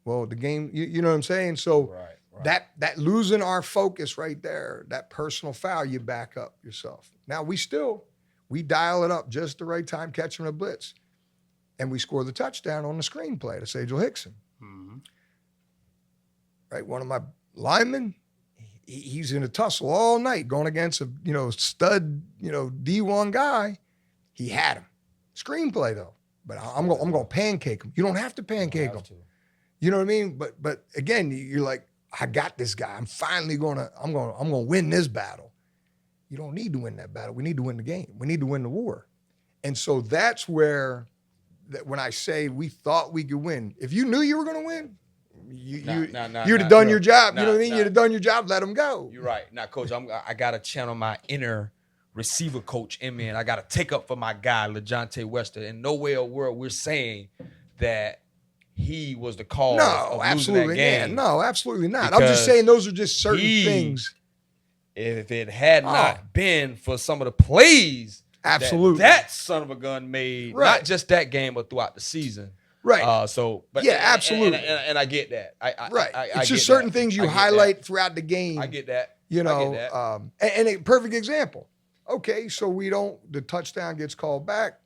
Well, the game, you know what I'm saying? So right. that losing our focus right there, that personal foul, you back up yourself. Now we dial it up just the right time, catching a blitz. And we score the touchdown on the screenplay to Sajal Hickson. Mm-hmm. Right? One of my linemen, he's in a tussle all night going against a, stud, D1 guy. He had him. Screenplay though. But I'm going to pancake him. You don't have to pancake him. You know what I mean? But again, you're like, I got this guy. I'm finally I'm gonna win this battle. You don't need to win that battle. We need to win the game. We need to win the war. And so that's where when I say we thought we could win, if you knew you were gonna win, you'd have done your job. You know what I mean? You'd have done your job, let them go. You're right. Now, Coach, I gotta channel my inner receiver coach in me, and I gotta take up for my guy, LeJontay Wester. In no way in the world we're saying that he was the cause of losing that game. Yeah, no, absolutely not. I'm just saying those are just certain things. If it had not been for some of the plays that son of a gun made, not just that game, but throughout the season. Right. Absolutely. And I get that. It's just certain things you highlight throughout the game. I get that. And a perfect example. Okay, so the touchdown gets called back.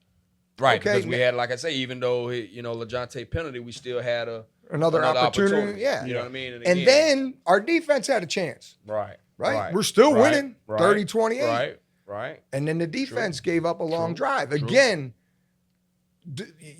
Right, because we had, like I say, even though, LeJontay penalty, we still had another opportunity. Yeah. You know what I mean? And then our defense had a chance. Right. We're still winning 30-28. Right. And then the defense gave up a long drive. Again,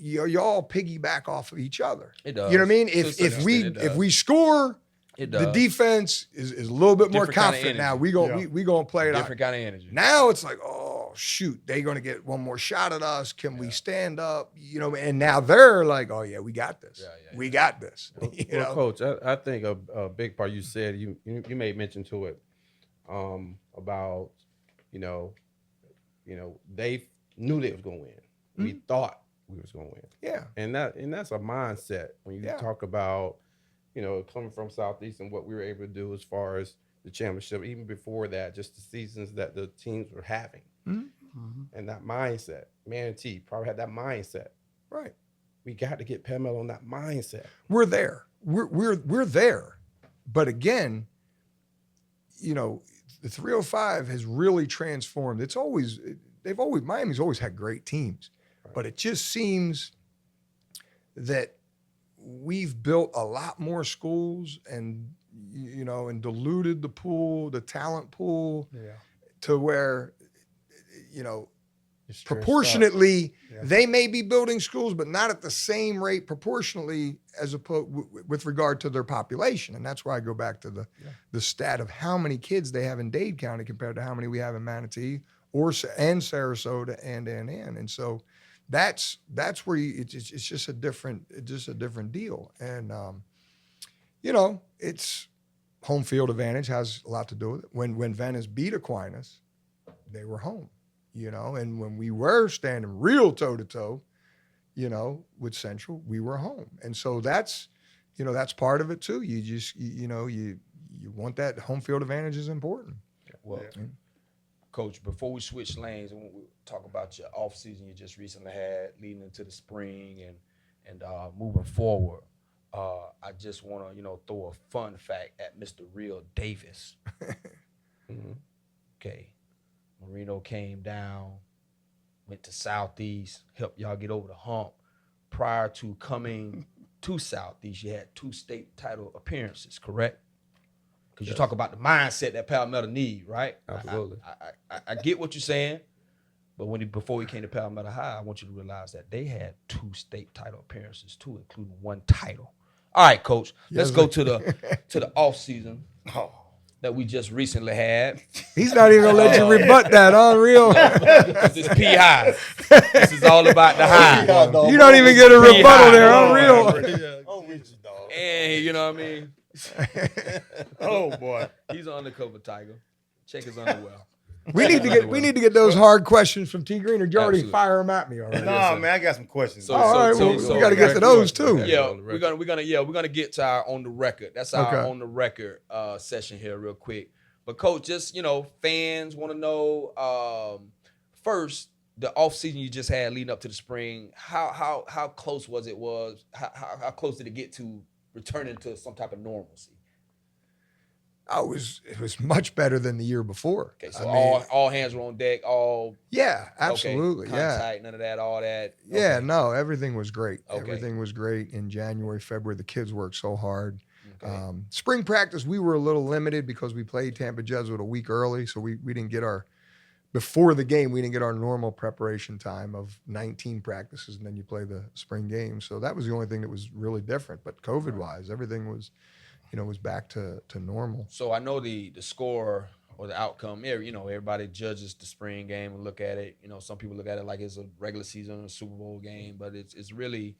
y'all piggyback off of each other. It does. You know what I mean? If we score, the defense is a little bit more confident now. We gonna play it out. Different kind of energy. Now it's like, oh shoot, they're gonna get one more shot at us. Can we stand up? And now they're like, oh yeah, we got this. We got this. Well, Coach, I think a big part you said, you made mention to it, about they knew they was gonna win. Mm-hmm. We thought we was gonna win. Yeah. And that's a mindset when you talk about, coming from Southeast and what we were able to do as far as the championship, even before that, just the seasons that the teams were having. Mm-hmm. And that mindset. Manatee probably had that mindset. Right. We got to get Palmetto on that mindset. We're there. We're there. But again, the 305 has really transformed. Miami's always had great teams. Right. But it just seems that we've built a lot more schools and diluted the talent pool to where, proportionately, they may be building schools, but not at the same rate proportionally as with regard to their population. And that's why I go back to the stat of how many kids they have in Dade County compared to how many we have in Manatee and Sarasota and Ann. And so that's where it's just a different deal. And it's home field advantage has a lot to do with it. When Venice beat Aquinas, they were home, and when we were standing real toe to toe, with Central, we were home. And so that's part of it too. You just, you want that home field advantage is important. Well, Coach, before we switch lanes and we talk about your off season you just recently had leading into the spring and moving forward, I just want to throw a fun fact at Mr. Real Davis. Mm-hmm. Okay, Marino came down, went to Southeast, helped y'all get over the hump. Prior to coming to Southeast, you had 2 state title appearances, correct? Because you talk about the mindset that Palmetto need, right? Absolutely. I get what you're saying, but before he came to Palmetto High, I want you to realize that they had 2 state title appearances too, including 1 title. All right, Coach, let's go to the off season that we just recently had. He's not even gonna let you rebut that, unreal. This is P High. This is all about the high. You don't even get a rebuttal there, unreal. I'm with you, dog. And you know what I mean? Oh boy. He's an undercover Tiger. Check his underwear. We need to get those hard questions from T Green, or you already Absolutely. fire them at me already. Nah, man, I got some questions. So- All right, well, so- we got to get to those too. Yeah, we're gonna get to our on the record. That's our Okay. on the record session here, real quick. But Coach, just fans want to know first the off season you just had leading up to the spring. How close was it? How close did it get to returning to some type of normalcy? Oh, it was much better than the year before. Okay, so I mean, all hands were on deck. yeah, absolutely, okay, yeah. contact, none of that, all that. Yeah, Okay. no, everything was great. Okay. Everything was great in January, February. The kids worked so hard. Okay. Spring practice, we were a little limited because we played Tampa Jesuit a week early, so we didn't get before the game, we didn't get our normal preparation time of 19 practices, and then you play the spring game. So that was the only thing that was really different. But COVID-wise, everything was, was back to normal. So I know the score or the outcome. Everybody judges the spring game and look at it. Some people look at it like it's a regular season or Super Bowl game, but it's really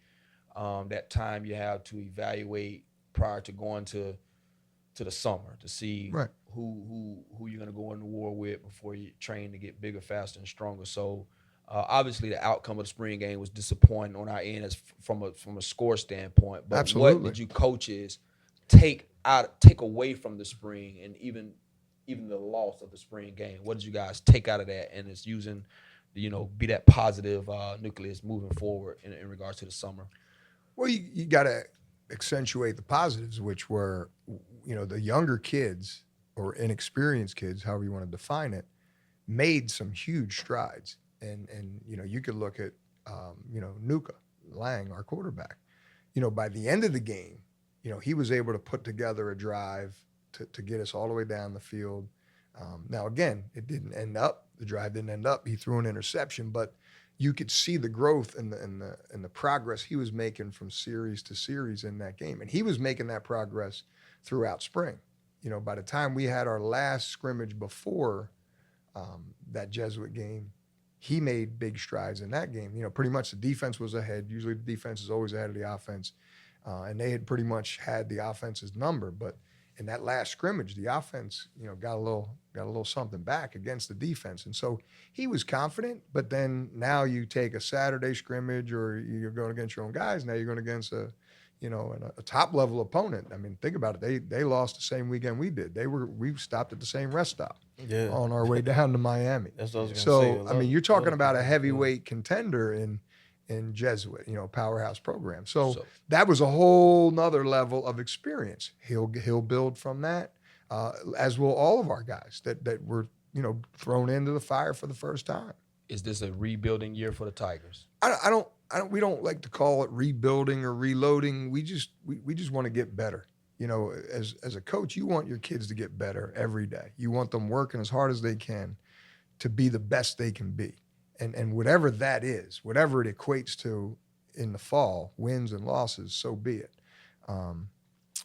that time you have to evaluate prior to going to the summer to see Right. who you're gonna go into war with before you train to get bigger, faster, and stronger. So obviously the outcome of the spring game was disappointing on our end as from a score standpoint. But Absolutely. what did you coaches take away from the spring and even the loss of the spring game? What did you guys take out of that and it's using be that positive nucleus moving forward in regards to the summer? Well, you got to accentuate the positives, which were, the younger kids or inexperienced kids, however you want to define it, made some huge strides. And you could look at, Nuka Lang, our quarterback. By the end of the game, he was able to put together a drive to get us all the way down the field. Now, again, it didn't end up. The drive didn't end up. He threw an interception, but you could see the growth and the progress he was making from series to series in that game. And he was making that progress throughout spring. By the time we had our last scrimmage before that Jesuit game, he made big strides in that game. Pretty much the defense was ahead. Usually the defense is always ahead of the offense. And they had pretty much had the offense's number. But in that last scrimmage, the offense, got a little something back against the defense. And so he was confident, but then now you take a Saturday scrimmage or you're going against your own guys. Now you're going against a top level opponent. I mean, think about it. They lost the same weekend we did. We stopped at the same rest stop on our way down to Miami. That's what I was gonna say. So, I mean, you're talking about a heavyweight contender in Jesuit, powerhouse program. So that was a whole nother level of experience. He'll build from that, as will all of our guys that were, thrown into the fire for the first time. Is this a rebuilding year for the Tigers? We don't like to call it rebuilding or reloading. We just want to get better. As a coach, you want your kids to get better every day. You want them working as hard as they can to be the best they can be. And whatever that is, whatever it equates to in the fall, wins and losses, so be it.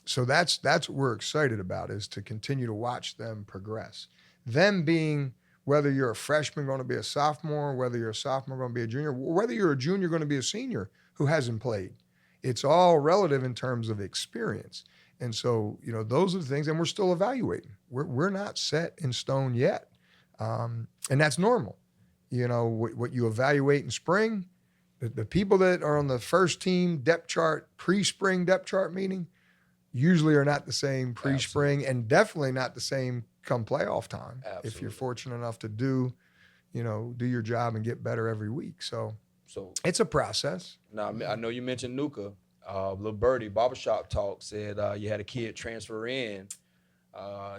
So that's what we're excited about, is to continue to watch them progress. Them being, whether you're a freshman going to be a sophomore, whether you're a sophomore going to be a junior, whether you're a junior going to be a senior who hasn't played. It's all relative in terms of experience. And so, those are the things, and we're still evaluating. We're not set in stone yet. And that's normal. What you evaluate in spring, the people that are on the first team depth chart, pre-spring depth chart meeting, usually are not the same pre-spring and definitely not the same come playoff time. Absolutely. If you're fortunate enough to do your job and get better every week. So it's a process. Now, I know you mentioned Nuka. Lil Birdie, Barbershop Talk, said you had a kid transfer in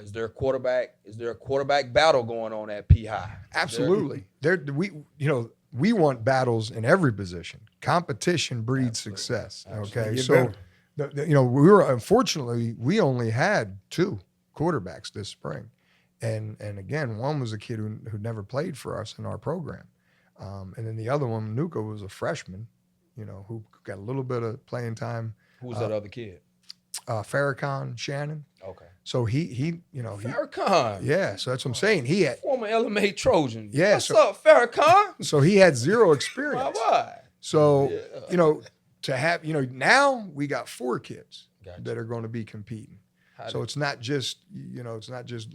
Is there a quarterback battle going on at P High? Absolutely. We want battles in every position. Competition breeds success. Okay, so unfortunately we only had 2 quarterbacks this spring, and again, one was a kid who never played for us in our program, and then the other one, Nuka, was a freshman, who got a little bit of playing time. Who was that other kid? Farrakhan Shannon. Okay. So he Farrakhan. Yeah, so that's what I'm saying. He had Former LMA Trojan. Yeah, What's up, Farrakhan? so he had 0 experience. Why? So to have now we got 4 kids that are going to be competing. So it's not just a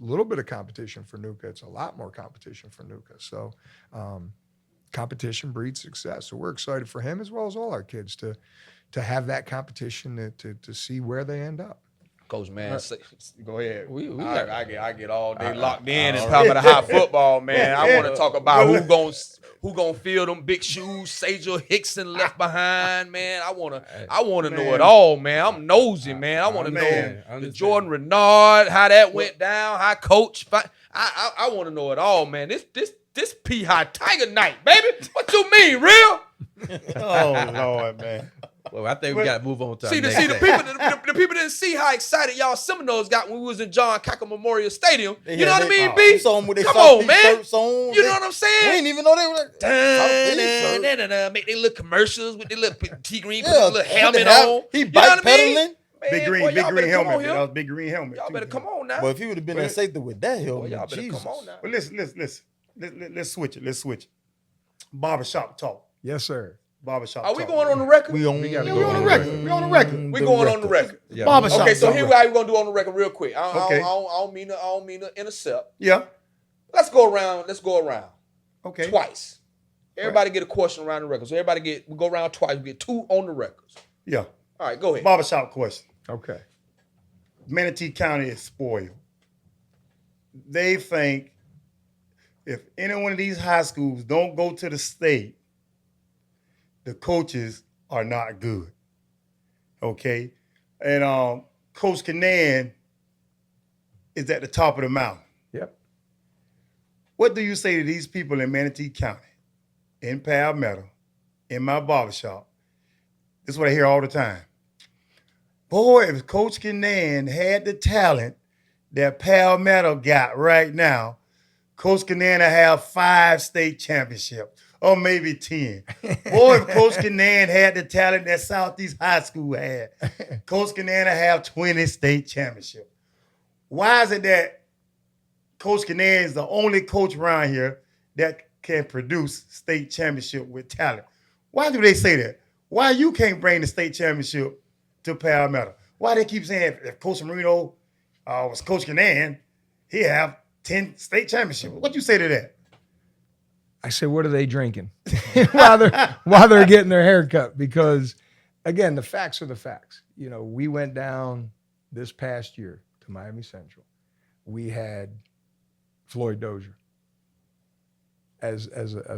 little bit of competition for Nuka. It's a lot more competition for Nuka. So competition breeds success. So we're excited for him as well as all our kids to have that competition to see where they end up. Coach, man, go ahead. I get all day locked in Palmetto High football, man. I want to talk about who gonna fill them big shoes. Sajal Hickson left behind, man. I wanna know it all, man. I'm nosy, man. I want to know the Jordan Renard, how that went down, how Coach. I want to know it all, man. This P High Tiger night, baby. What you mean, real? Oh Lord, man. Well, I think we got to move on to the people didn't see how excited y'all Seminoles got when we was in John Cocker Memorial Stadium. You know what I mean, B? Come on, man. You know what I'm saying? We didn't even know they were like, make their little commercials with their little T Green, put their little helmet on. He bike pedaling. Big green helmet. That was big green helmet. Y'all better come on now. Well, if he would have been at safety with that helmet, y'all better Jesus. come on now. But listen. Let's switch it. Barbershop talk. Yes, sir. Barbershop Are we talk. going on the record? We on the record. We on the record. We going on the record. Yeah. Barbershop Okay, so talk. here we're gonna do on the record real quick. I Okay. don't mean to intercept. Yeah. Let's go around. Okay. Twice. Everybody get a question around the record. So we go around twice. We get 2 on the records. Yeah. All right, go ahead. Barbershop question. Okay. Manatee County is spoiled. They think if any one of these high schools don't go to the state, the coaches are not good. Okay? And Coach Canan is at the top of the mountain. Yep. What do you say to these people in Manatee County, in Palmetto, in my barbershop? This is what I hear all the time. Boy, if Coach Canan had the talent that Palmetto got right now, Coach Canan will have 5 state championships, or maybe 10. Boy, if Coach Canan had the talent that Southeast High School had, Coach Canan will have 20 state championships. Why is it that Coach Canan is the only coach around here that can produce state championship with talent? Why do they say that? Why you can't bring the state championship to Palmetto? Why they keep saying if Coach Marino was Coach Canan, he'd have 10 state championships? What you say to that? I say, what are they drinking while they're getting their hair cut? Because, again, the facts are the facts. We went down this past year to Miami Central. We had Floyd Dozier as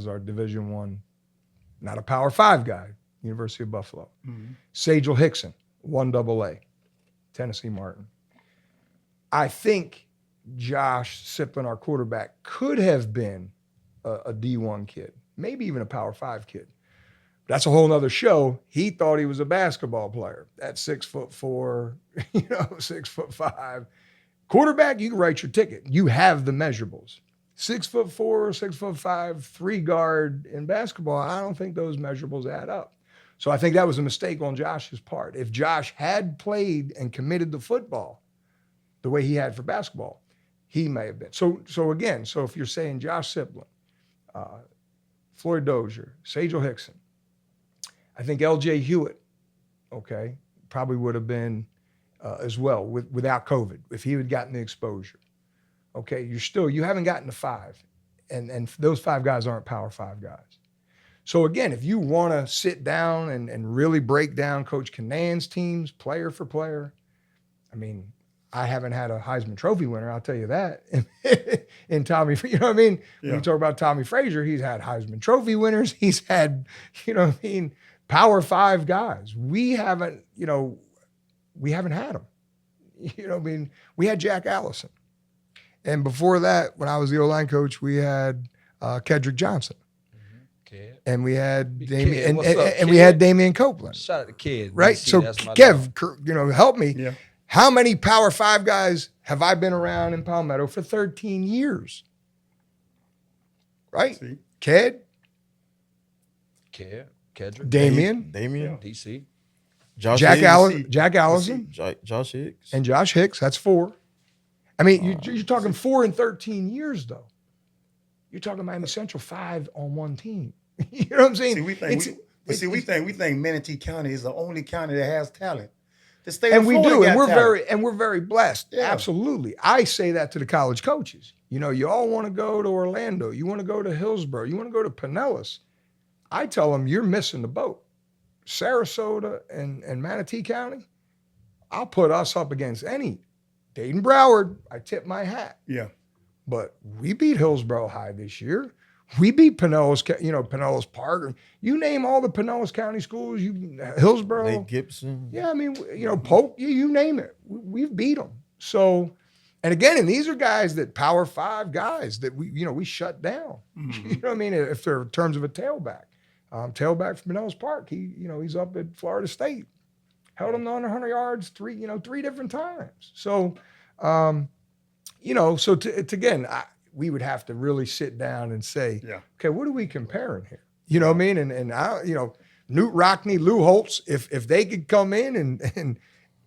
our Division I, not a Power 5 guy, University of Buffalo. Mm-hmm. Sajal Hickson, 1AA, Tennessee Martin. I think Josh Siplin, our quarterback, could have been a D1 kid, maybe even a Power 5 kid. That's a whole nother show. He thought he was a basketball player at 6'4", 6'5". Quarterback, you can write your ticket. You have the measurables. 6'4", 6'5", 3 guard in basketball, I don't think those measurables add up. So I think that was a mistake on Josh's part. If Josh had played and committed to football the way he had for basketball, he may have been. So if you're saying Josh Siplin, Floyd Dozier, Sajal Hickson, I think L.J. Hewitt, okay, probably would have been as well without COVID if he had gotten the exposure. Okay, you haven't gotten to 5, and those 5 guys aren't Power 5 guys. So again, if you want to sit down and really break down Coach Canan's teams player for player, I mean, I haven't had a Heisman Trophy winner, I'll tell you that. In Tommy, you know what I mean? Yeah. When you talk about Tommy Frazier, he's had Heisman Trophy winners. He's had, Power 5 guys. We haven't had them. You know, I mean, we had Jack Allison. And before that, when I was the O-line coach, we had Kedrick Johnson. Kid. And we had Big Damian, kid. and, What's and, up, and we kid? had Damian Copeland. Shout out to Kid. Right? DC, So that's my Kev, dog. help me. Yeah. How many Power 5 guys have I been around in Palmetto for 13 years? Right? See? Ked, Kid. Kedrick. Damian, Damien, DC. Josh Jack Hicks, Allison, Josh Hicks. and Josh Hicks. That's 4. I mean, you're talking 4 in 13 years, though. You're talking Miami Central 5 on one team. You know what I'm saying? See, we think Manatee County is the only county that has talent. The state And of we Florida do, got and we're talent. very blessed. Yeah. Absolutely. I say that to the college coaches. You know, you all want to go to Orlando, you want to go to Hillsborough, you want to go to Pinellas. I tell them you're missing the boat. Sarasota and Manatee County, I'll put us up against any. Dayton Broward, I tip my hat. Yeah. But we beat Hillsborough High this year. We beat Pinellas Park. You name all the Pinellas County schools, Hillsborough. Lake Gibson. Yeah, I mean, Polk, you name it. We've beat them. So, and again, and these are guys that Power 5 guys that we shut down. Mm-hmm. You know what I mean? If they're in terms of a tailback. Tailback from Pinellas Park, he's up at Florida State. Held him to under 100 yards 3 different times. So, again, we would have to really sit down and say, okay, what are we comparing here? You know what I mean? And I, Newt Rockney, Lou Holtz, if they could come in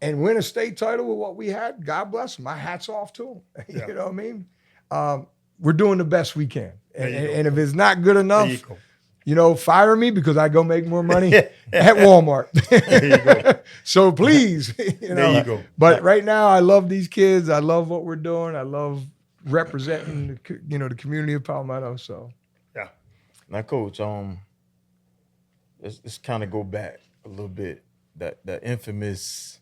and win a state title with what we had, God bless them. My hat's off to them. Yeah. You know what I mean? We're doing the best we can. There you go. And if it's not good enough, There you go. fire me because I go make more money at Walmart. There you go. So please, There you go. But right now, I love these kids. I love what we're doing. I love representing the community of Palmetto. So Yeah. Now, Coach, let's kind of go back a little bit. That infamous,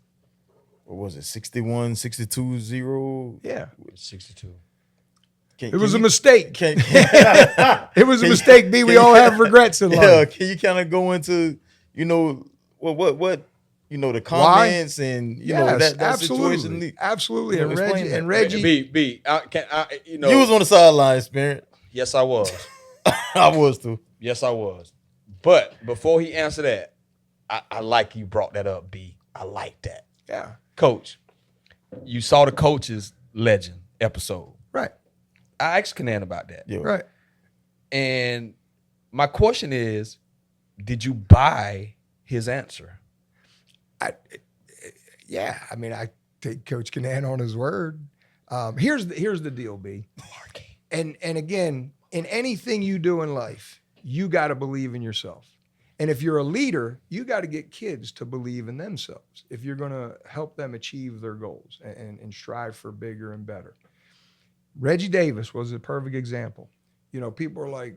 what was it, 61, 62-0? yeah, 62. it was a mistake. Can, It was a mistake. B. We all have regrets in yeah, life. can you kind of go into, what the comments and that absolutely, situation? absolutely. You know, And explain that. Reggie, B. You was on the sidelines, Spirit. Yes, I was. I was too. Yes, I was. But before he answered that, I like you brought that up, B. I like that. yeah, Coach, you saw the Coach's Legend episode. right, I asked Kanan about that. Yeah. right. And my question is, did you buy his answer? I take Coach Canan on his word. Here's the deal, B. And again, in anything you do in life, you got to believe in yourself. And if you're a leader, you got to get kids to believe in themselves if you're going to help them achieve their goals and strive for bigger and better. Reggie Davis was a perfect example. People are like,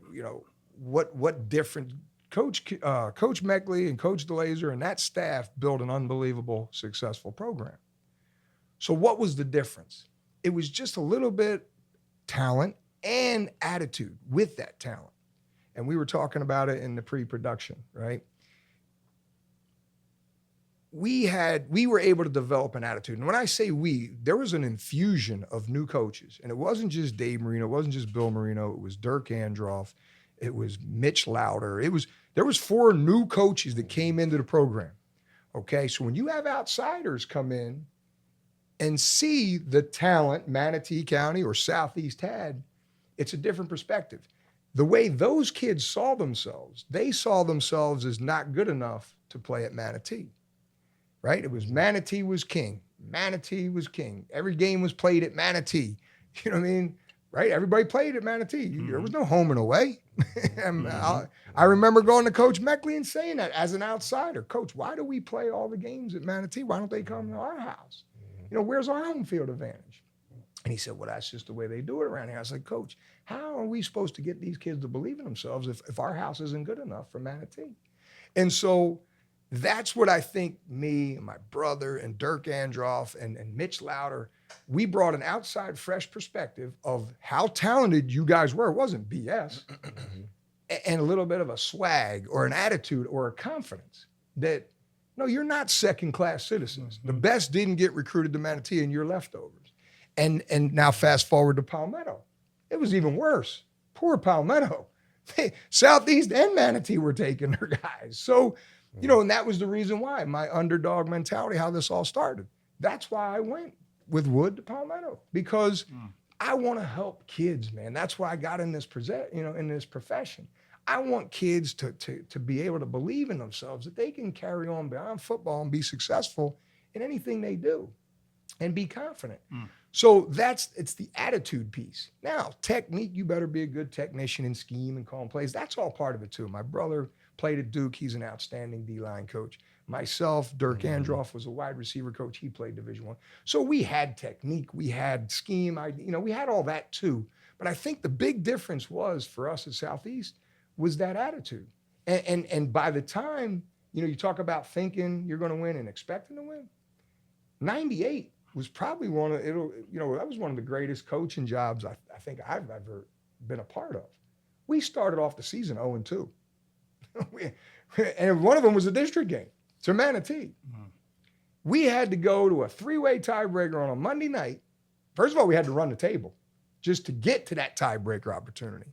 what different Coach Meckley and Coach DeLazer and that staff built an unbelievable, successful program. So what was the difference? It was just a little bit talent and attitude with that talent. And we were talking about it in the pre-production, right? We were able to develop an attitude. And when I say we, there was an infusion of new coaches. And it wasn't just Dave Marino, it wasn't just Bill Marino, it was Dirk Androff, it was Mitch Lauder. There was 4 new coaches that came into the program. Okay, so when you have outsiders come in and see the talent Manatee County or Southeast had, it's a different perspective. The way those kids saw themselves, they saw themselves as not good enough to play at Manatee, right? It was Manatee was king. Manatee was king. Every game was played at Manatee. You know what I mean? Right? Everybody played at Manatee. There was no home and away. And I remember going to Coach Meckley and saying that as an outsider. Coach, why do we play all the games at Manatee? Why don't they come to our house? Where's our home field advantage? And he said, well, that's just the way they do it around here. I said, Coach, how are we supposed to get these kids to believe in themselves if our house isn't good enough for Manatee? And so that's what I think me and my brother and Dirk Androff and Mitch Lauder, we brought an outside fresh perspective of how talented you guys were. It wasn't BS. And a little bit of a swag or an attitude or a confidence that No, you're not second-class citizens. The best didn't get recruited to Manatee, and you're leftovers. And now fast forward to Palmetto. It was even worse. Poor Palmetto. Southeast and Manatee were taking their guys. So, and that was the reason why, my underdog mentality, how this all started. That's why I went with Wood to Palmetto, because I want to help kids, man. That's why I got in this in this profession. I want kids to be able to believe in themselves, that they can carry on beyond football and be successful in anything they do and be confident. So it's the attitude piece. Now, technique, you better be a good technician and scheme and call plays. That's all part of it too. My brother played at Duke. He's an outstanding D-line coach. Myself, Dirk Androff was a wide receiver coach. He played Division I. So we had technique, we had scheme, we had all that too. But I think the big difference was for us at Southeast was that attitude. And by the time, you talk about thinking you're going to win and expecting to win, 98 was probably that was one of the greatest coaching jobs I think I've ever been a part of. We started off the season 0-2. And one of them was a district game to Manatee. We had to go to a 3-way tiebreaker on a Monday night. First of all, we had to run the table just to get to that tiebreaker opportunity.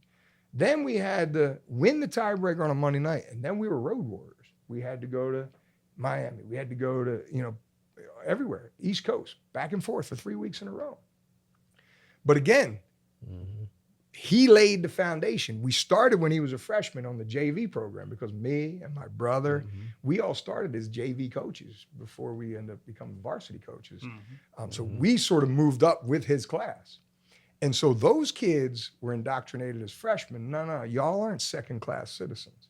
Then we had to win the tiebreaker on a Monday night, and then we were road warriors. We had to go to Miami. We had to go to, everywhere, East Coast, back and forth for 3 weeks in a row. But again, he laid the foundation. We started when he was a freshman on the JV program, because me and my brother, we all started as JV coaches before we ended up becoming varsity coaches. So we sort of moved up with his class. And so those kids were indoctrinated as freshmen. No, y'all aren't second-class citizens.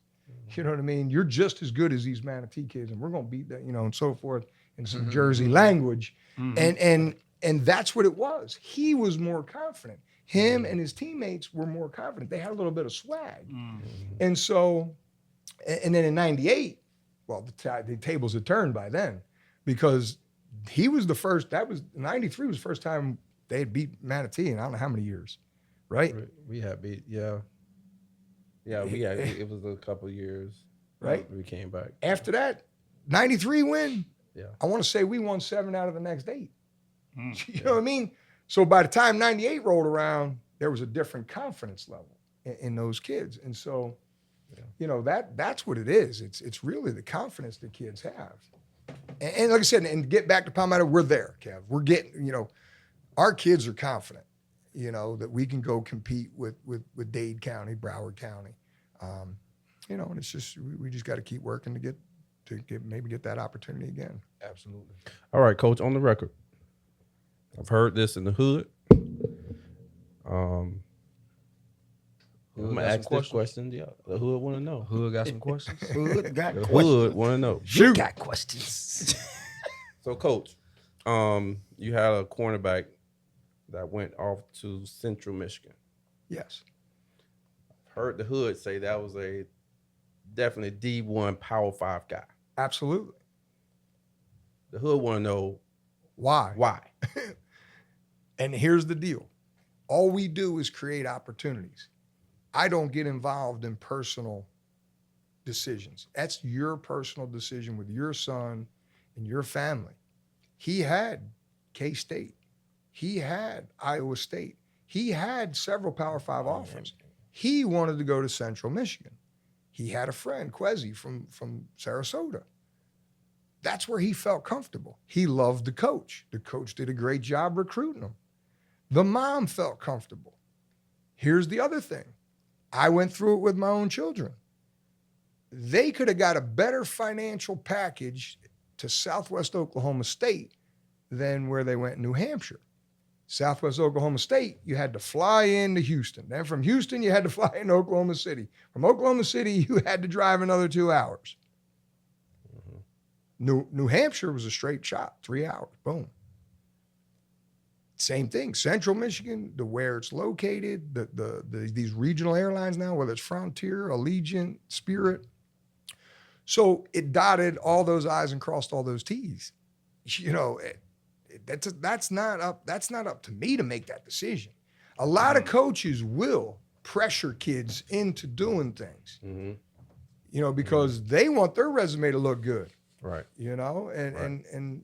You know what I mean? You're just as good as these Manatee kids, and we're going to beat that, and so forth in some Jersey language. And that's what it was. He was more confident. Him and his teammates were more confident. They had a little bit of swag. And so, and then in 98, well, the tables had turned by then, because he was the first, 93 was the first time they had beat Manatee in I don't know how many years, right? We had beat, yeah, it was a couple of years. Right? We came back. After that, 93 win, yeah. I want to say we won 7 out of the next 8. You know what I mean? So by the time 98 rolled around, there was a different confidence level in those kids. And so, that's what it is. It's really the confidence that kids have. And like I said, and to get back to Palmetto, we're there, Kev. We're getting, our kids are confident, that we can go compete with Dade County, Broward County. And it's just, we just got to keep working to get that opportunity again. Absolutely. All right, Coach, on the record, I've heard this in the hood. I'm going to ask this question. Yeah, the hood want to know. Hood got some questions. Hood got The questions. hood want to know. Shoot. Got questions. So, Coach, you had a cornerback that went off to Central Michigan. Yes. Heard the hood say that was a definitely D1 Power 5 guy. Absolutely. The hood want to know Why? And here's the deal. All we do is create opportunities. I don't get involved in personal decisions. That's your personal decision with your son and your family. He had K-State. He had Iowa State. He had several Power 5 offers. He wanted to go to Central Michigan. He had a friend, Kwesi, from Sarasota. That's where he felt comfortable. He loved the coach. The coach did a great job recruiting him. The mom felt comfortable. Here's the other thing. I went through it with my own children. They could have got a better financial package to Southwest Oklahoma State than where they went in New Hampshire. Southwest Oklahoma State, you had to fly into Houston. Then from Houston, you had to fly into Oklahoma City. From Oklahoma City, you had to drive another 2 hours. New Hampshire was a straight shot, 3 hours, boom. Same thing, Central Michigan, where it's located, these regional airlines now, whether it's Frontier, Allegiant, Spirit. So it dotted all those I's and crossed all those T's. That's not up to me to make that decision. A lot of coaches will pressure kids into doing things, because they want their resume to look good. Right. You know, and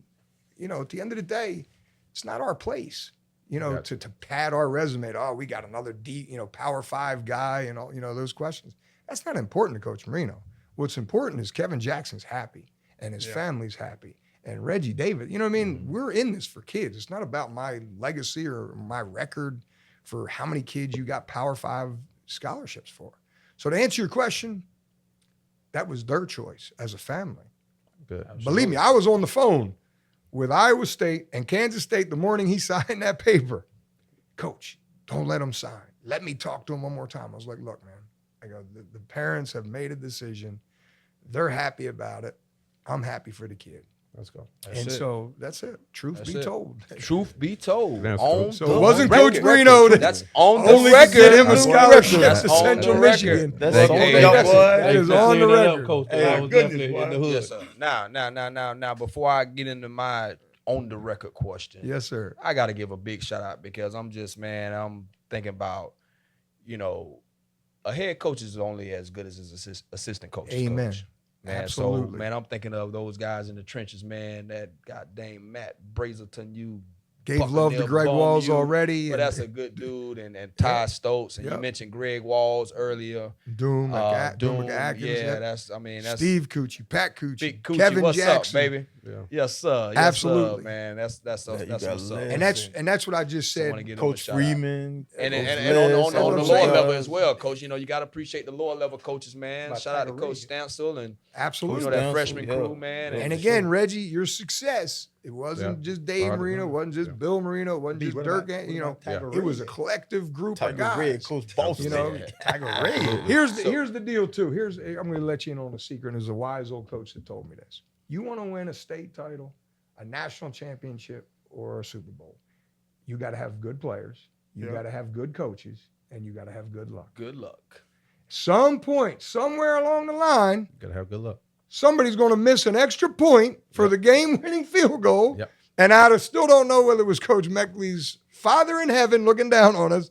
you know, at the end of the day, it's not our place, you know, to pad our resume. Oh, we got another Power 5 guy and all, you know, those questions. That's not important to Coach Marino. What's important is Kevin Jackson's happy and his family's happy. And Reggie David, you know what I mean? We're in this for kids. It's not about my legacy or my record for how many kids you got Power 5 scholarships for. So to answer your question, that was their choice as a family. Good. Believe me, I was on the phone with Iowa State and Kansas State the morning he signed that paper. Coach, don't let him sign. Let me talk to him one more time. I was like, look, man, I go, the parents have made a decision. They're happy about it. I'm happy for the kid. Let's go. So that's it. Truth be told. Truth be told. That's On So the it wasn't record. Coach Marino That's on the only to record. get him a scholarship That's to on Central the record. Michigan. That's Hey, on hey, the yo, record. boy. That is on the record. Coach. Hey, I was goodness, definitely boy. in the hood. Yes, sir. Now, before I get into my on the record question, Yes, sir. I got to give a big shout out because I'm thinking about, you know, a head coach is only as good as his assistant coach. Amen. Man, Absolutely. so, man, I'm thinking of those guys in the trenches, man, that goddamn Matt Brazelton, you Gave love to Greg Walls already. but that's a good dude, and Ty Stokes, and you mentioned Greg Walls earlier. Doom McAtkins. Yeah, that's Steve Coochie, Pat Coochie, Big Coochie. Kevin What's Jackson. up, baby? Yeah. Yes, sir. Yes, Absolutely. sir, man. That's you what's got up. Lance. And that's what I just I said. wanna give them a Coach shout out. Freeman. And Coach on Les, the all lower those level guys. as well, Coach. You know, you got to appreciate the lower level coaches, man. About Shout out to Tiger Coach Stansel and Absolutely. you know that Stansel, freshman yeah. crew, man. And again, Reggie, your success, it wasn't Yeah. just Dave Marino, it wasn't just Bill Marino, it wasn't just Dirk. You know, Tiger it was a Red? collective group of Tiger guys. Red, Coach Boston. You know, Tiger Red. Here's the deal too. I'm going to let you in on a secret. And there's a wise old coach that told me this. You want to win a state title, a national championship, or a Super Bowl, you got to have good players, you got to have good coaches, and you got to have good luck. Good luck. Some point, somewhere along the line, Gotta have good luck. somebody's going to miss an extra point for the game-winning field goal. Yep. And I still don't know whether it was Coach Meckley's father in heaven looking down on us.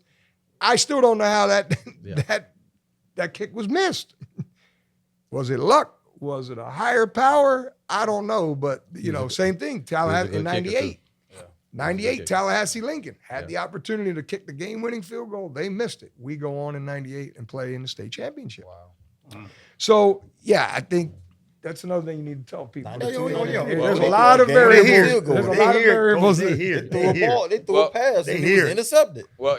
I still don't know how that kick was missed. Was it luck? Was it a higher power? I don't know. But, you know, same thing. Tallahassee in 98. 98, Tallahassee Lincoln had the opportunity to kick the game-winning field goal. They missed it. We go on in 98 and play in the state championship. Wow. So, yeah, I think that's another thing you need to tell people. There's a lot of variables. There's a lot of variables. They hear. They threw a pass they and it hear was it. intercepted. Well,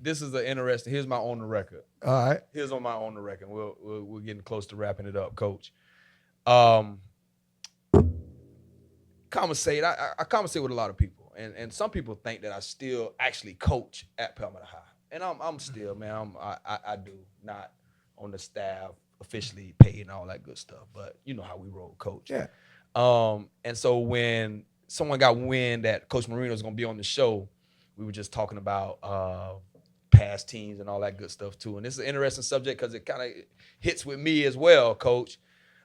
this is interesting. Here's my on the record. All right. Here's on my on the record. We're getting close to wrapping it up, Coach. Conversate. I conversate with a lot of people, and some people think that I still actually coach at Palmetto High, and I'm still, man. I do not on the staff, officially paid and all that good stuff, but you know how we roll, Coach. Yeah. And so when someone got wind that Coach Marino was gonna be on the show, we were just talking about past teams and all that good stuff too. And this is an interesting subject because it kind of hits with me as well, Coach.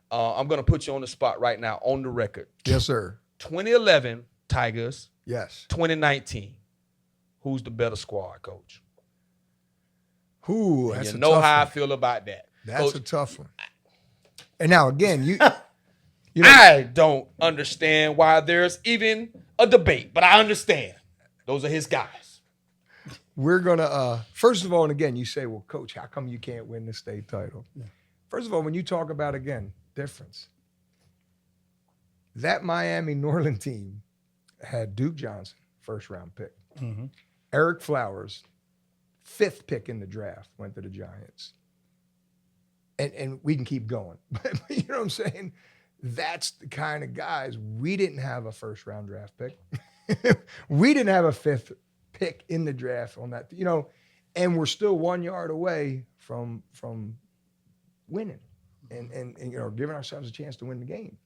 I'm gonna put you on the spot right now, on the record. Yes, sir. 2011 Tigers, Yes. 2019. Who's the better squad, Coach? Ooh, And that's you a know tough how I one. feel about that. That's Coach, a tough one. And now again, you know, I don't understand why there's even a debate, but I understand. Those are his guys. we're gonna first of all, and again, you say, well, Coach, how come you can't win the state title? First of all, when you talk about again difference, that Miami Norland team had Duke Johnson, first round pick. Eric Flowers, 5th pick in the draft, went to the Giants. And we can keep going. But you know what I'm saying? That's the kind of guys. We didn't have a first round draft pick. We didn't have a 5th pick in the draft on that, you know, and we're still 1 yard away from winning and you know, giving ourselves a chance to win the game.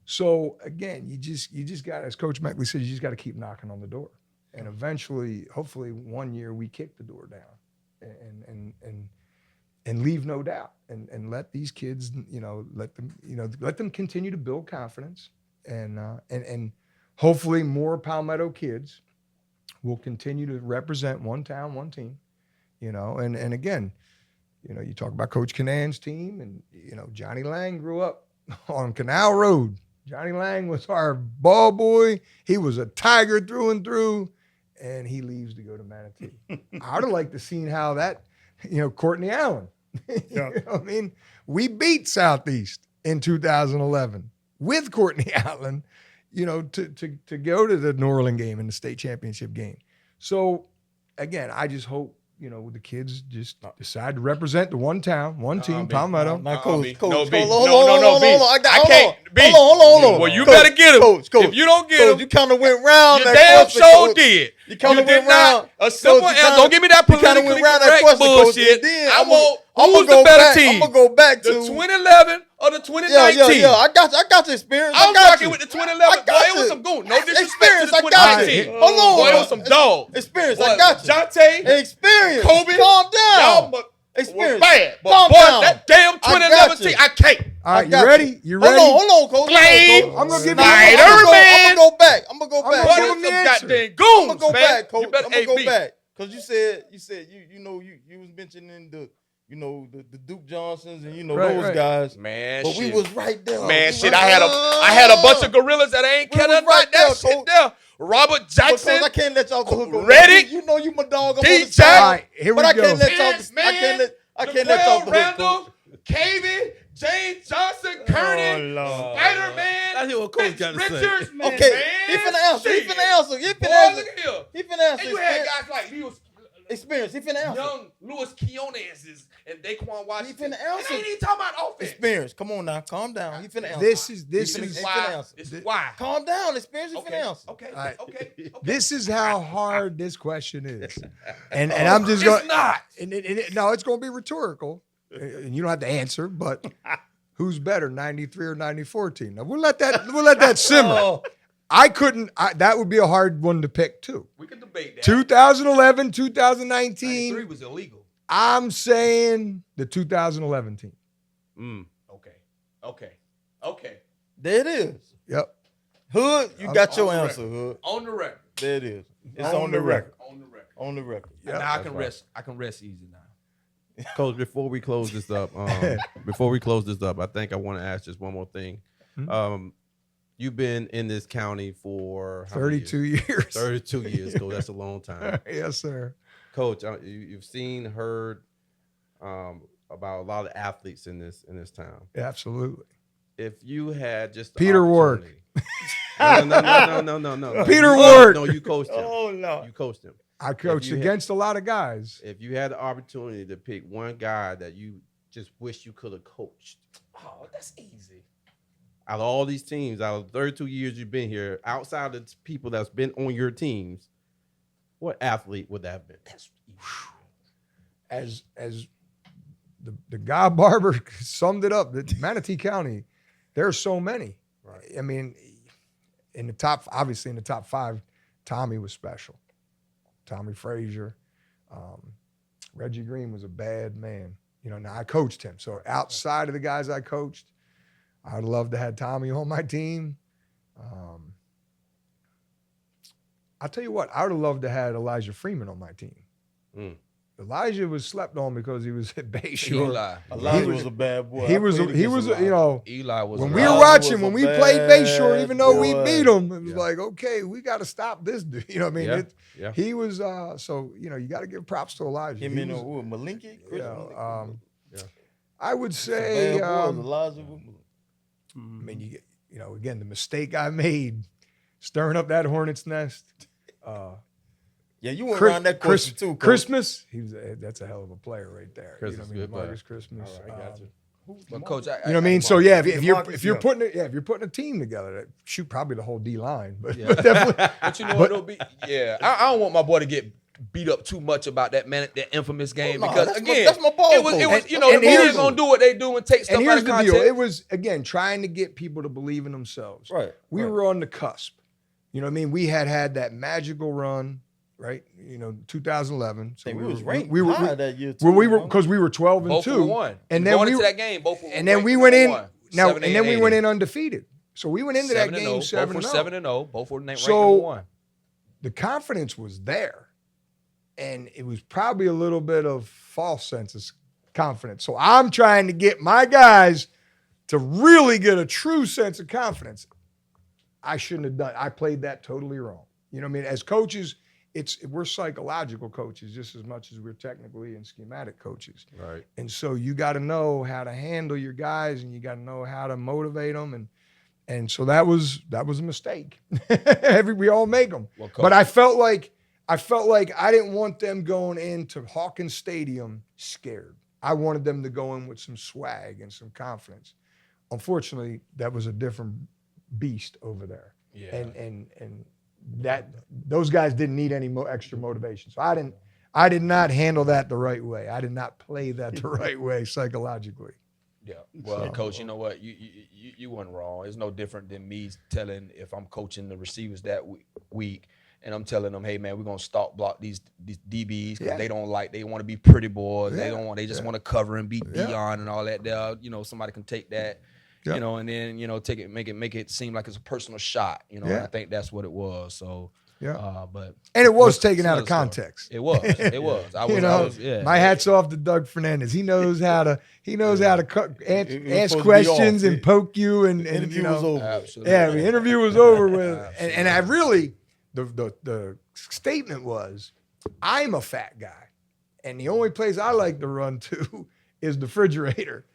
So again, you just got, as Coach Meckley said, you just got to keep knocking on the door. And eventually, hopefully one year we kick the door down and leave no doubt and let these kids, you know, let them continue to build confidence and hopefully more Palmetto kids will continue to represent one town, one team, you know, and again, you know, you talk about Coach Canan's team and, you know, Johnny Lang grew up on Canal Road, Johnny Lang was our ball boy. He was a Tiger through and through, and he leaves to go to Manatee. I would have liked to seen how that, Courtney Allen. Yeah. I mean, we beat Southeast in 2011 with Courtney Allen, to go to the New Orleans game and the state championship game. So, again, I just hope, the kids just decide to represent the one town, one team, Palmetto. Now, Coach, No, B. hold No, B. on. I can't. B. Hold on. Well, you Coach, better get him. Coach, If you don't get him, you kind of went round you that damn question, sure Coach. did. You kind You of went did not. round. A simple Coach, you answer. Don't give me that you kinda politically went round that correct question, Coach, bullshit. and then I want I'ma who's go the better back- team? I'ma go back the to 2011 or the 2019. Yeah. I got your experience. I'm I got rocking you. with the 2011. I got Boy, it was you. some goon. No disrespect Experience, to the I got 2019. you. Hold on. Boy, it was some dog. Experience, Boy, I got you. Jonte, Experience. Kobe, Calm down. y'all was Experience. bad. But Calm boy, down. that damn 2011 you. team, I can't. All right, I got you ready? You ready? Hold on, Coach. Flame. I'm gonna give you. Spider I'm Man. gonna go back. I'm gonna go I'm back. gonna Boy, give them him the some answer. goddamn I'm goons, gonna go man. back, Coach. You better I'm gonna go AB. back because you said you was mentioning the Duke Johnsons and Right, those right. guys. Man, But we shit. was right there. Man, We shit, was I had a bunch of gorillas that ain't We care was nothing right about that there, shit Coach. there. Robert Because Jackson, I can't let y'all off the hook on Reddick, that. You know you my dog. I'm D. on the Jack. side. All right, here we But I go. can't let y'all. Chance, I man, can't let y'all off the hook, Randall, Coach. Cavey, James Johnson, Kearney, Lord. Spider-Man, That's what Coach Fitz got to say. Richards, man. Okay, he finna answer. He Shit. finna answer. He Boy, finna answer. look at here. He finna answer. And you had guys like Lewis, Experience. He finna answer. young Louis Quinones and Daquan Washington. finna answer. And they ain't talking about offense. Experience. Come on now. Calm down. He finna answer. This is He finna why. answer. This is why. Calm down. Experience. He Okay. finna answer. Okay. All right. Okay. This is how hard this question is, and I'm just going. It's not. No, it's going to be rhetorical, and you don't have to answer. But who's better, 93 or 94 team? Now we'll let that simmer. Oh, I couldn't. That would be a hard one to pick too. We can debate that. 2011, 2019. 93 was illegal. I'm saying the 2011 team. Okay. there it is. Yep. Hood, you got your on the answer, Hood. On the record. There it is. It's On the record. On the record. On the record. Yep. Now I can rest. I can rest easy now. Coach, before we close this up, I think I want to ask just one more thing. You've been in this county for how many 32 years. 32 years, Coach. That's a long time. Yes, sir. Coach, you've seen, heard about a lot of athletes in this town. Absolutely. If you had just the Peter Ward. opportunity- No. Peter Ward. No, you coached him. Oh, Lord. You coached him. I coached you had- against a lot of guys. If you had the opportunity to pick one guy that you just wish you could have coached, Oh, that's easy. out of all these teams, out of 32 years you've been here, outside of the people that's been on your teams, what athlete would that have been? That's easy. As the guy Barber summed it up, that Manatee County, there are so many. Right. I mean, in the top 5, Tommy was special. Tommy Frazier. Reggie Green was a bad man. Now I coached him. So outside of the guys I coached, I'd love to have Tommy on my team. I'll tell you what, I would have loved to have Elijah Freeman on my team. Mm. Elijah was slept on because he was at Bayshore. Eli. Elijah was a bad boy. He I was, played he against was, Elijah. Eli was when a we wild- were Elijah watching, was when a we played Bayshore, even though we bad beat him, it was Yeah. like, okay, we got to stop this dude. You know what I mean? Yeah. Yeah. He was, so, you got to give props to Elijah. Him He and was- Malinky? Chris Malinky? I would Some say, bad boys, Elijah was- I mean, again, the mistake I made stirring up that hornet's nest. Yeah, you went around that question too, Coach. Christmas, that's a hell of a player right there. Christmas, you know what I mean? good player. Marcus Christmas. All right, I got you. But Coach, You know what I mean? So yeah, if you're yeah. putting a team together, shoot probably the whole D line, but Yeah. definitely. But you know what? It'll be, yeah. I don't want my boy to get beat up too much about that infamous game No, because that's again, that's my ball it was coach. the And media here's- gonna do what they do and take stuff And out here's of the context. deal: it was again trying to get people to believe in themselves. Right. We right. were on the cusp. You know what I mean? We had that magical run, right? 2011. So Hey, we was ranked we were high that year too. well, we were bro. because we were 12 and both 2. were won. And then going we into were- that game, both were And then we ranked went in number one. now, 7, and then we went 80. in undefeated. So we went into that game 7 Both were 7-0. Both were ranked So- number one. The confidence was there, and it was probably a little bit of false sense of confidence. So I'm trying to get my guys to really get a true sense of confidence. I shouldn't have done. I played that totally wrong. You know what I mean? As coaches, we're psychological coaches just as much as we're technically and schematic coaches. Right. And so you got to know how to handle your guys, and you got to know how to motivate them. And so that was a mistake. We all make them. Well, but I felt like I didn't want them going into Hawkins Stadium scared. I wanted them to go in with some swag and some confidence. Unfortunately, that was a different beast over there. Yeah. And that those guys didn't need any extra motivation. So I did not handle that the right way. I did not play that the right way psychologically. Yeah. Well, Coach, you know what? You weren't wrong. It's no different than me telling, if I'm coaching the receivers that week and I'm telling them, hey man, we're gonna stop block these DBs because they want to be pretty boys. Yeah. They just want to cover and beat Dion and all that. You know, somebody can take that. You know, and then take it, make it seem like it's a personal shot. You know, and I think that's what it was. So, but it was taken out of context. It was. It was. My hat's off to Doug Fernandez. He knows how to ask questions and poke you and interview was over. Absolutely. Yeah, the interview was over with. And I really the statement was, I'm a fat guy, and the only place I like to run to is the refrigerator.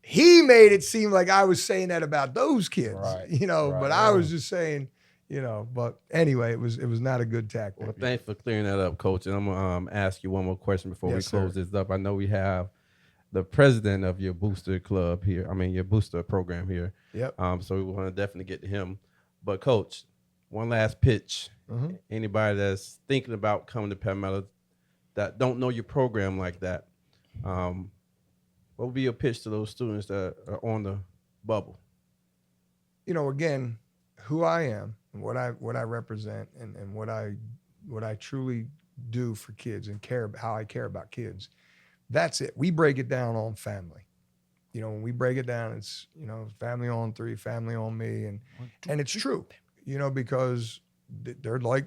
He made it seem like I was saying that about those kids, but I was just saying, but anyway, it was not a good tactic. Well, thanks for clearing that up, Coach. And I'm going to ask you one more question before we close this up. I know we have the president of your booster club here. I mean, your booster program here. Yep. So we want to definitely get to him. But, Coach, one last pitch. Mm-hmm. Anybody that's thinking about coming to Palmetto that don't know your program like that, what would be your pitch to those students that are on the bubble? Again, who I am and what I represent and what I truly do for kids and how I care about kids. That's it. We break it down on family. When we break it down, it's, family on three, family on me. And it's true, because they're like,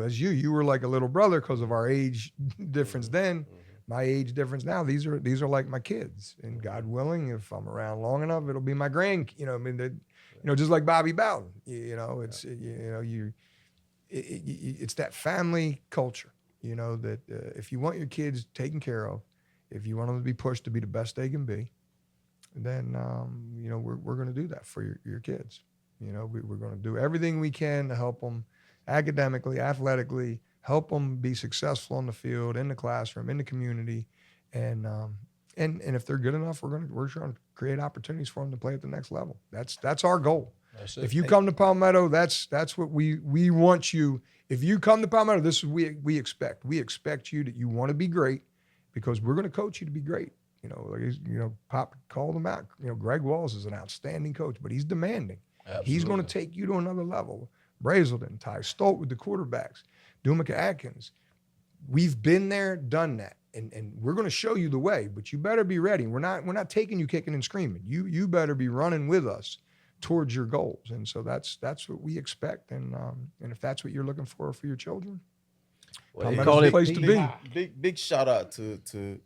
as you were like a little brother because of our age difference then. My age difference now, these are like my kids, and God willing, if I'm around long enough, it'll be my just like Bobby Bowden, it's it's that family culture, that if you want your kids taken care of, if you want them to be pushed to be the best they can be, then we're going to do that for your kids. We're going to do everything we can to help them academically, athletically. Help them be successful on the field, in the classroom, in the community, and if they're good enough, we're trying to create opportunities for them to play at the next level. That's our goal. That's it. If you come to Palmetto, that's what we want you. If you come to Palmetto, this is what we expect. We expect you that you want to be great, because we're going to coach you to be great. Pop called them out. Greg Walls is an outstanding coach, but he's demanding. Absolutely. He's going to take you to another level. Brazelton, Ty Stolt with the quarterbacks. Dumaka Atkins, we've been there, done that, and we're going to show you the way. But you better be ready. We're not taking you kicking and screaming. You better be running with us towards your goals. And so that's what we expect. And if that's what you're looking for your children, Palmetto's the place to be. Big shout out to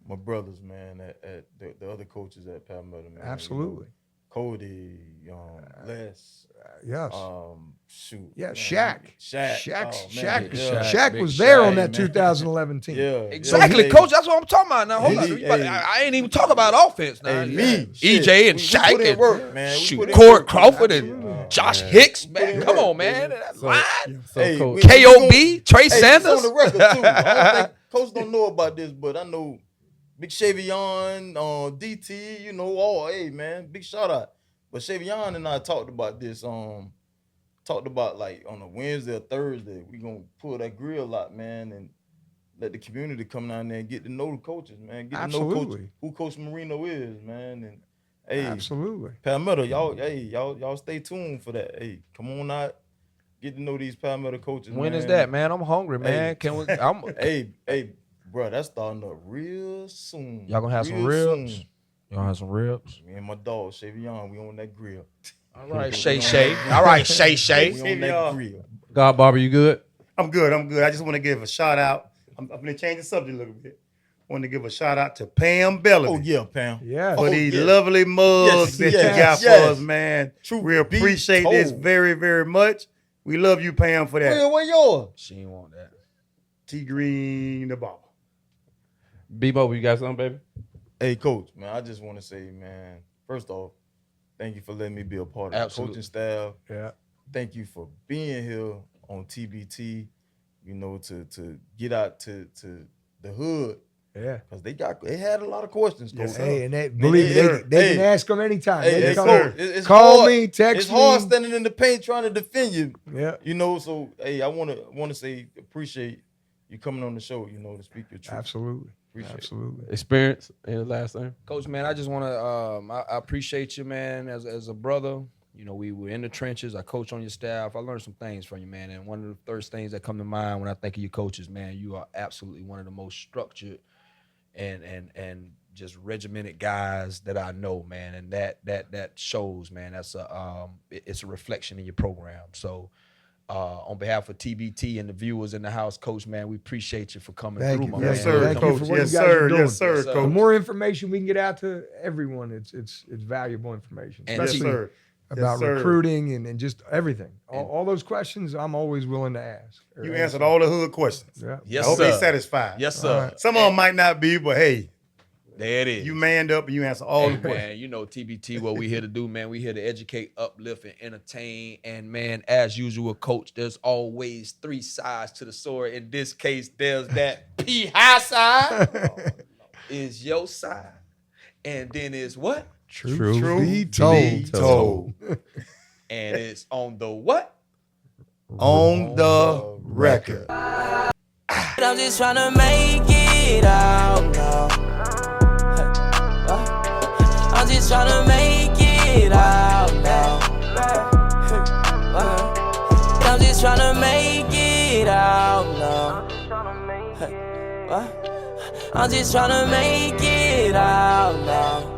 my brothers, man, at the other coaches at Palmetto, man. Absolutely. Cody, Les. Yes. Shoot. Yeah, man. Shaq. Shaq was there on that man. 2011 team. Yeah. Exactly, Yeah. Coach. That's what I'm talking about now. Hold on. Hey. I ain't even talking about offense now. Me. EJ and We Shaq put in and work, man. We put in Cord work. Crawford and Josh Hicks, man. Come on, man. That's line. So, Hey, Coach, KOB, Trey Sanders. It's on the record too. I don't think Coach don't know about this, but I know Big Shavion, DT, hey man, big shout out. But Shavion and I talked about this, talked about like on a Wednesday or Thursday, we gonna pull that grill out, man, and let the community come down there and get to know the coaches, man. Get to know who Coach Marino is, man. And hey, Absolutely. Palmetto, y'all stay tuned for that. Hey, come on out, get to know these Palmetto coaches. When man. is that, man? I'm hungry, man. Can we? Hey, bro, that's starting up real soon. Y'all gonna have some Real ribs? soon. Y'all have some ribs. Me and my dog, Shavion, we on that grill. All right, Shay. All right, Shay. We on that grill. God Barber, you good? I'm good. I just want to give a shout out. I'm going to change the subject a little bit. Want to give a shout out to Pam Bellamy. Oh yeah, Pam. Yeah. For Oh, these yeah. lovely mugs Yes, that you got yes. for us, man. Troof We Be appreciate this Told. very, very much. We love you, Pam, for that. Where yours? She ain't want that. T Green the barber. Bebo, you got something, baby? Hey, Coach, man, I just want to say, man, first off, thank you for letting me be a part of Absolutely. the coaching staff. Yeah. Thank you for being here on TBT, you know, to get out to the hood. Yeah. Because they had a lot of questions, Coach. Hey, and that, believe me, hey, they hey. can ask them anytime. Hey, They hey, come, Coach, it's call hard. me, text It's hard me. standing in the paint trying to defend you. Yeah. You know, so hey, I wanna say appreciate you coming on the show, you know, to speak your truth. Absolutely. Appreciate Absolutely. Experience in the last thing? Coach, man, I just want to, I appreciate you, man, as a brother. You know, we were in the trenches. I coach on your staff. I learned some things from you, man. And one of the first things that come to mind when I think of your coaches, man, you are absolutely one of the most structured and just regimented guys that I know, man. And that shows, man. That's it's a reflection in your program. So on behalf of TBT and the viewers in the house, Coach, man, we appreciate you for coming Thank through, you. my Yes, man. sir, Thank you Coach. for what Yes, you guys are sir. doing. Yes, sir, Yes, sir. The Coach. more information we can get out to everyone, it's valuable information, And Yes, especially sir. about Yes, sir. recruiting and just everything. All those questions, I'm always willing to ask. or You answer. answered all the hood questions. Yeah. Yes, I hope sir. they satisfied. Yes, sir. All right. Some of them might not be, but hey, There it is. you manned up and you answered all the Hey, questions. man, you know TBT, what we here to do, man. We here to educate, uplift, and entertain. And man, as usual, Coach, there's always three sides to the story. In this case, there's that P high side is your side, and then is what? Troof Troof Be Be Told. Told. And it's on the what? On the record. I'm just trying to make it out now. I'm just trying to make it out now. I'm just trying to make it out now. I'm just trying to make it out now.